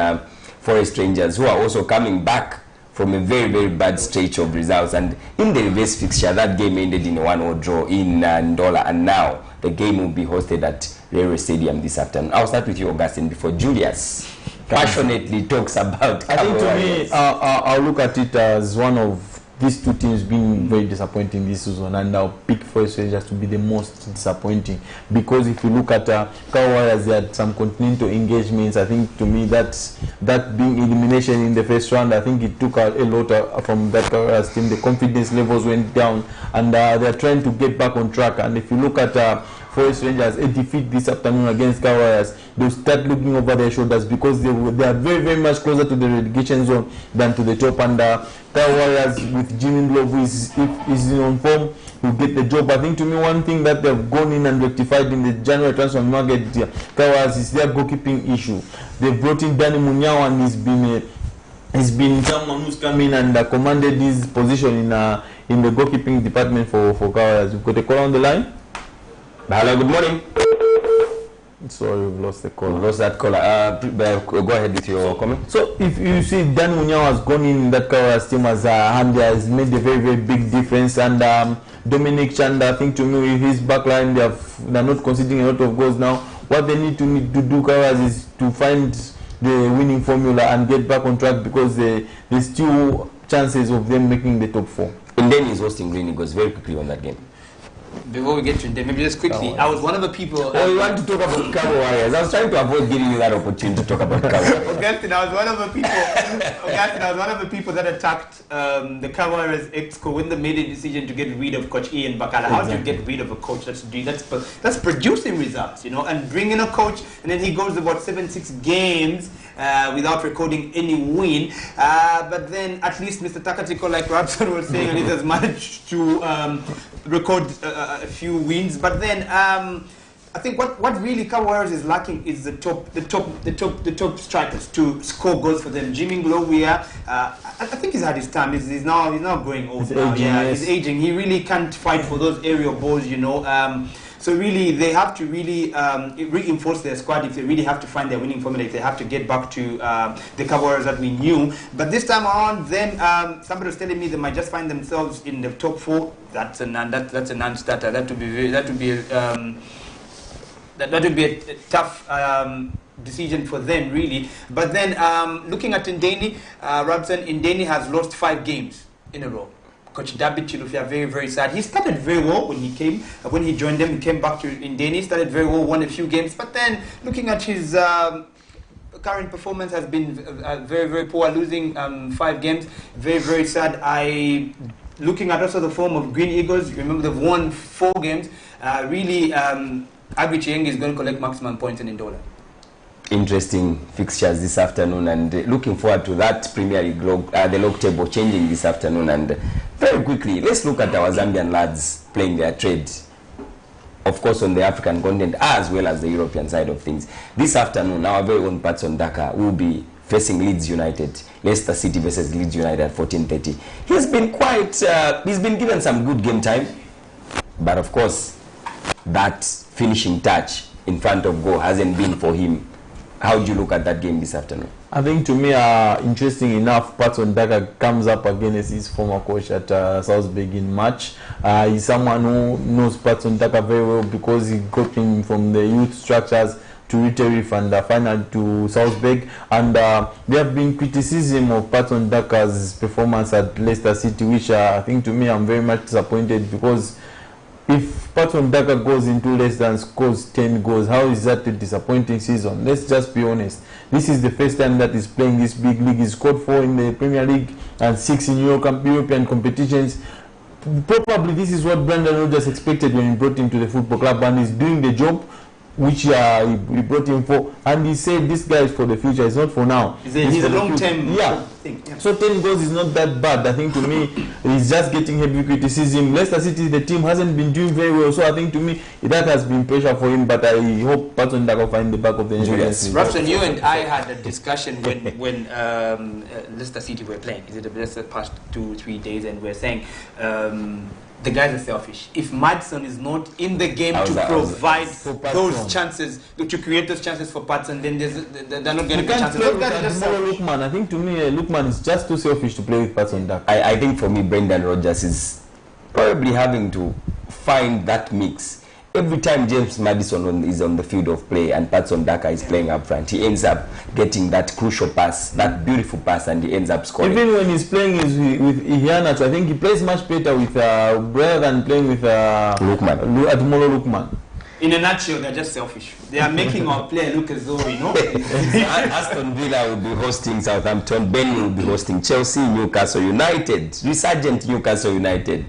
Forest Rangers, who are also coming back from a very, very bad stretch of results. And in the reverse fixture, that game ended in a 1-0 draw in Ndola, and now the game will be hosted at Railway Stadium this afternoon. I'll start with you, Augustine, before Julius passionately talks about I think to me, I'll look at it as one of these two teams being very disappointing this season, and I'll pick Forest Rangers to be the most disappointing, because if you look at Cabo Warriors, they had some continental engagements. I think to me that being elimination in the first round, I think it took a lot from that Cabo Warriors team. The confidence levels went down, and they're trying to get back on track. And if you look at Forest Rangers, a defeat this afternoon against Cabo Warriors, they'll start looking over their shoulders, because they are very, very much closer to the relegation zone than to the top. And Cabo Warriors with Jimmy Love, who is on form, will get the job. I think to me, one thing that they've gone in and rectified in the January transfer market, Cabo Warriors, is their goalkeeping issue. They've brought in Danny Munyao, and he's been someone who's come in and commanded his position in the goalkeeping department for Cabo Warriors. We've got a call on the line. Hello, good morning. Sorry, we've lost the call. We lost that caller. Go ahead with your comment. So if you see, Dan Munyao has gone in that Cabo Warriors team as and has made a very, very big difference. And Dominic Chanda, I think to me, with his backline, they're not conceding a lot of goals now. What they need to do, Cabo Warriors, is to find the winning formula and get back on track, because there's still chances of them making the top 4. And then he's hosting Green Eagles. Very quickly on that game. Before we get to them, maybe just quickly, I was one of the people. Oh, you want to talk about Cabo Warriors? I was trying to avoid giving you that opportunity to talk about Cabo Warriors. Augustine, I was one of the people that attacked the Cabo Warriors exco when they made a decision to get rid of Coach Ian Bakala. How do you get rid of a coach that's producing results, and bring in a coach, and then he goes about 7-6 games without recording any win. But then at least Mr. Takatiko, like Rapson was saying, he has managed to record a few wins. But then I think what really Cabo Warriors is lacking is the top strikers to score goals for them. Jimmy Glowia, I think he's had his time. He's now growing old. He's aging. He really can't fight for those aerial balls, So really, they have to really reinforce their squad if they really have to find their winning formula, if they have to get back to the Cabo Warriors that we knew. But this time around, then somebody was telling me they might just find themselves in the top 4. That's a non-starter. That would be a tough decision for them, really. But then looking at Ndeni, Robson, Ndeni has lost 5 games in a row. Coach David Chilufya, very, very sad. He started very well when he joined them. He came back to Ndeni, started very well, won a few games. But then, looking at his current performance has been very, very poor, losing 5 games. Very, very sad. Looking at also the form of Green Eagles, remember they've won 4 games. Really, Agri Chieng is going to collect maximum points in Ndola. Interesting fixtures this afternoon, and looking forward to that Premier League the log table changing this afternoon. And very quickly, let's look at our Zambian lads playing their trade, of course, on the African continent as well as the European side of things. This afternoon, our very own Patson Daka will be facing Leeds United. Leicester City versus Leeds United at 14:30. He's been he's been given some good game time, but of course, that finishing touch in front of goal hasn't been for him. How do you look at that game this afternoon? I think to me, interesting enough, Patson Daka comes up against his former coach at Salzburg in March. He's someone who knows Patson Daka very well because he got him from the youth structures to Rieterif and final to Salzburg. And there have been criticism of Patson Daka's performance at Leicester City, which I think to me I'm very much disappointed, because if Patson Daka goes into Leicester and scores 10 goals, how is that a disappointing season? Let's just be honest. This is the first time that he's playing this big league. He's scored 4 in the Premier League and 6 in European competitions. Probably this is what Brendan Rodgers expected when he brought him to the football club, and he's doing the job which he brought him for. And he said this guy is for the future, it's not for now. He's a long-term thing. Yeah. So 10 goals is not that bad. I think to me, he's just getting heavy criticism. Leicester City, the team hasn't been doing very well. So I think to me, that has been pressure for him. But I hope Patson Daka will find the back of the net. Robson, you and I had a discussion when Leicester City were playing. Is it the past 2-3 days? And we're saying the guys are selfish. If Madsen is not in the game to provide those chances, to create those chances for Patson, then they're not going to get chances. Lookman, I think to me, Lookman is just too selfish to play with Patson Daka. I think for me, Brendan Rodgers is probably having to find that mix. Every time James Maddison is on the field of play and Patson Daka is playing up front, he ends up getting that crucial pass, that beautiful pass, and he ends up scoring. Even when he's playing with Iheanacho, I think he plays much better with rather than playing with Ademola Lookman. In a nutshell, they're just selfish. They are making our player look as though, Aston Villa will be hosting Southampton, Burnley will be hosting Chelsea, Newcastle United, resurgent Newcastle United.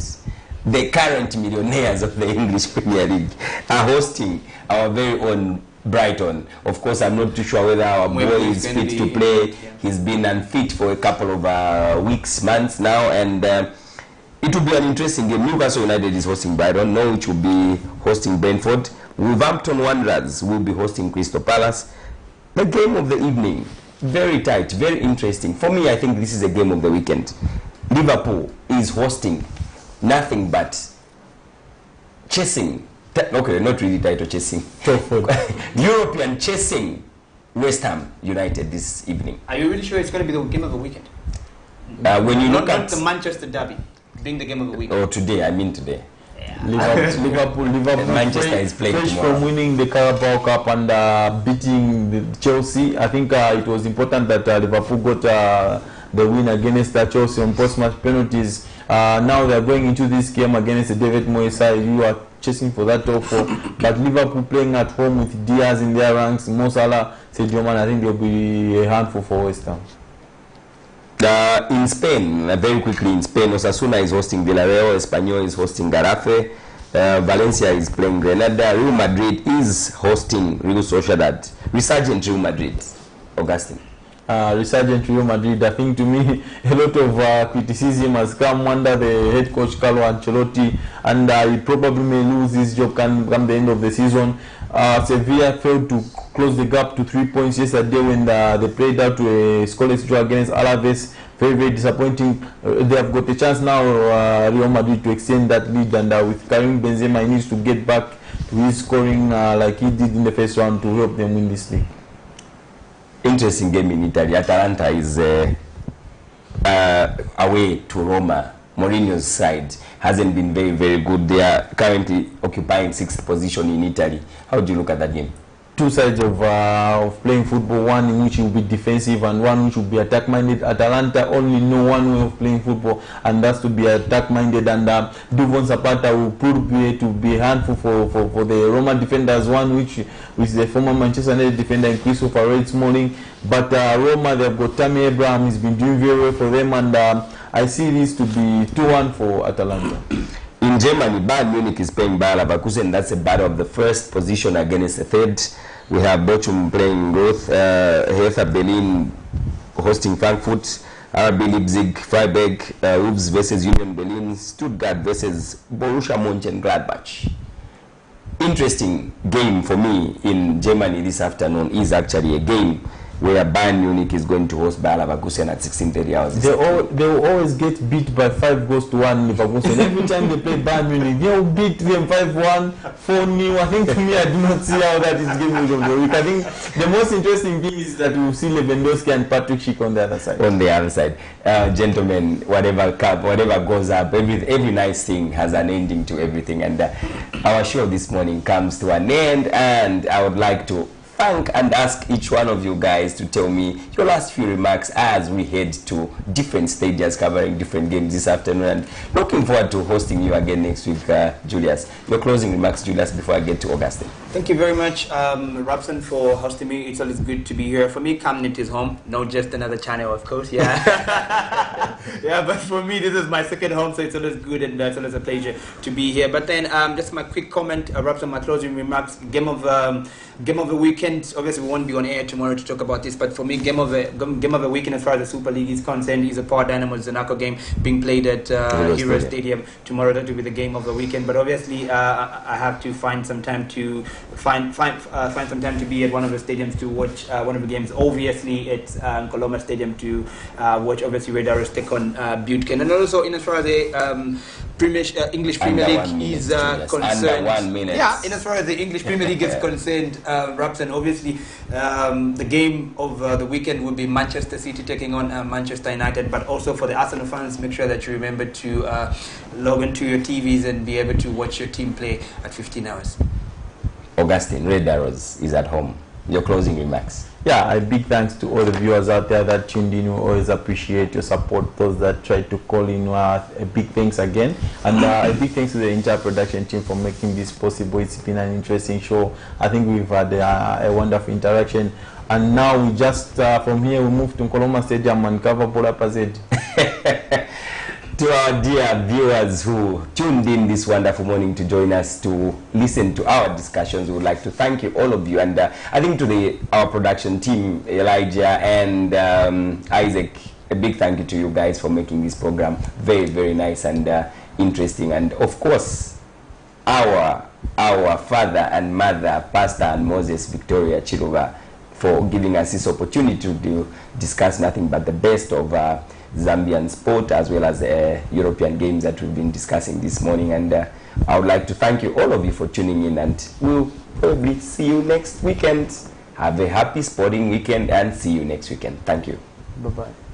The current millionaires of the English Premier League are hosting our very own Brighton. Of course, I'm not too sure whether our boy is fit to play. Yeah. He's been unfit for a couple of weeks, months now, and it will be an interesting game. Newcastle United is hosting Brighton. Norwich will be hosting Brentford. Wolverhampton Wanderers will be hosting Crystal Palace. The game of the evening, very tight, very interesting. For me, I think this is a game of the weekend. Liverpool is hosting nothing but chasing, okay, not really title chasing, European chasing West Ham United this evening. Are you really sure it's going to be the game of the weekend? When you look at the Manchester derby being the game of the weekend. Oh, today, I mean today. Yeah. Liverpool Manchester is playing tomorrow. From winning the Carabao Cup and beating the Chelsea, I think it was important that Liverpool got the win against Chelsea on post-match penalties. Now they are going into this game against David Moyes side. You are chasing for that top 4, but Liverpool playing at home with Diaz in their ranks, Mo Salah, Sadio Mane, I think they'll be a handful for West Ham. In Spain, very quickly in Spain, Osasuna is hosting Villarreal, Espanyol is hosting Getafe, Valencia is playing Granada, Real Madrid is hosting Real Sociedad. Resurgent Real Madrid, Augustine. Resurgent Real Madrid, I think to me a lot of criticism has come under the head coach Carlo Ancelotti, and he probably may lose his job come the end of the season. Sevilla failed to close the gap to 3 points yesterday when they played out to a scoreless draw against Alaves. Very, very disappointing. They have got a chance now, Real Madrid, to extend that lead, and with Karim Benzema, he needs to get back to his scoring like he did in the first round to help them win this league. Interesting game in Italy. Atalanta is away to Roma. Mourinho's side hasn't been very, very good. They are currently occupying 6th position in Italy. How do you look at that game? Two sides of playing football, one in which will be defensive and one which will be attack-minded. Atalanta only know one way of playing football, and that's to be attack-minded, and Duvon Zapata will prove to be a handful for the Roma defenders, one which is the former Manchester United defender in Christopher Reid Smalling. But Roma, they've got Tammy Abraham, he's been doing very well for them, and I see this to be 2-1 for Atalanta. In Germany, Bayern Munich is playing Bayer Leverkusen. That's a battle of the first position against the third. We have Bochum playing Roth, Hertha Berlin hosting Frankfurt, RB Leipzig, Freiburg, Wolves versus Union Berlin, Stuttgart versus Borussia Mönchengladbach. Interesting game for me in Germany this afternoon is actually a game where Bayern Munich is going to host Bayer Leverkusen at 16:30 hours. They will always get beat by 5-1 Leverkusen. Every time they play Bayern Munich, they'll beat them 5-1, 4-0. I think, to me, I do not see how that is game of the week. I think the most interesting thing is that we'll see Lewandowski and Patrick Schick on the other side. On the other side. Gentlemen, whatever goes up, every nice thing has an ending to everything. And our show this morning comes to an end, and I would like to thank and ask each one of you guys to tell me your last few remarks as we head to different stages covering different games this afternoon, and looking forward to hosting you again next week. Julius, your closing remarks, Julius, before I get to Augustine. Thank you very much, Robson, for hosting me. It's always good to be here. For me, Camnet is home, not just another channel, of course. Yeah, yeah. But for me, this is my second home, so it's always good and it's always a pleasure to be here. But then, just my quick comment, Robson, my closing remarks. Game of the weekend. Obviously, we won't be on air tomorrow to talk about this, but for me, game of the weekend as far as the Super League is concerned is a Power Dynamo Zanaco game being played at Hero Stadium tomorrow. That will be the game of the weekend. But obviously, I have to find some time to find some time to be at one of the stadiums to watch one of the games. Obviously, it's Coloma Stadium to watch. Obviously, Red Arrows take on Butken, and also in as far as the English Premier League is concerned. Under 1 minute. Yeah, in as far as the English Premier League is concerned, Robson, obviously the game of the weekend will be Manchester City taking on Manchester United. But also for the Arsenal fans, make sure that you remember to log into your TVs and be able to watch your team play at 15 hours. Augustine, Red Arrows is at home. Your closing remarks. Yeah, a big thanks to all the viewers out there that tuned in. We always appreciate your support. Those that tried to call in, a big thanks again. And a big thanks to the entire production team for making this possible. It's been an interesting show. I think we've had a wonderful interaction. And now we just, from here, we move to Nkoloma Stadium and cover Bola Pazed. To our dear viewers who tuned in this wonderful morning to join us to listen to our discussions, we would like to thank you, all of you. And I think to our production team, Elijah and Isaac, a big thank you to you guys for making this program very, very nice and interesting. And of course, our father and mother, Pastor and Moses Victoria Chiruba, for giving us this opportunity to discuss nothing but the best of Zambian sport, as well as European games that we've been discussing this morning. And I would like to thank you, all of you, for tuning in, and we'll probably see you next weekend. Have a happy sporting weekend and see you next weekend. Thank you. Bye-bye.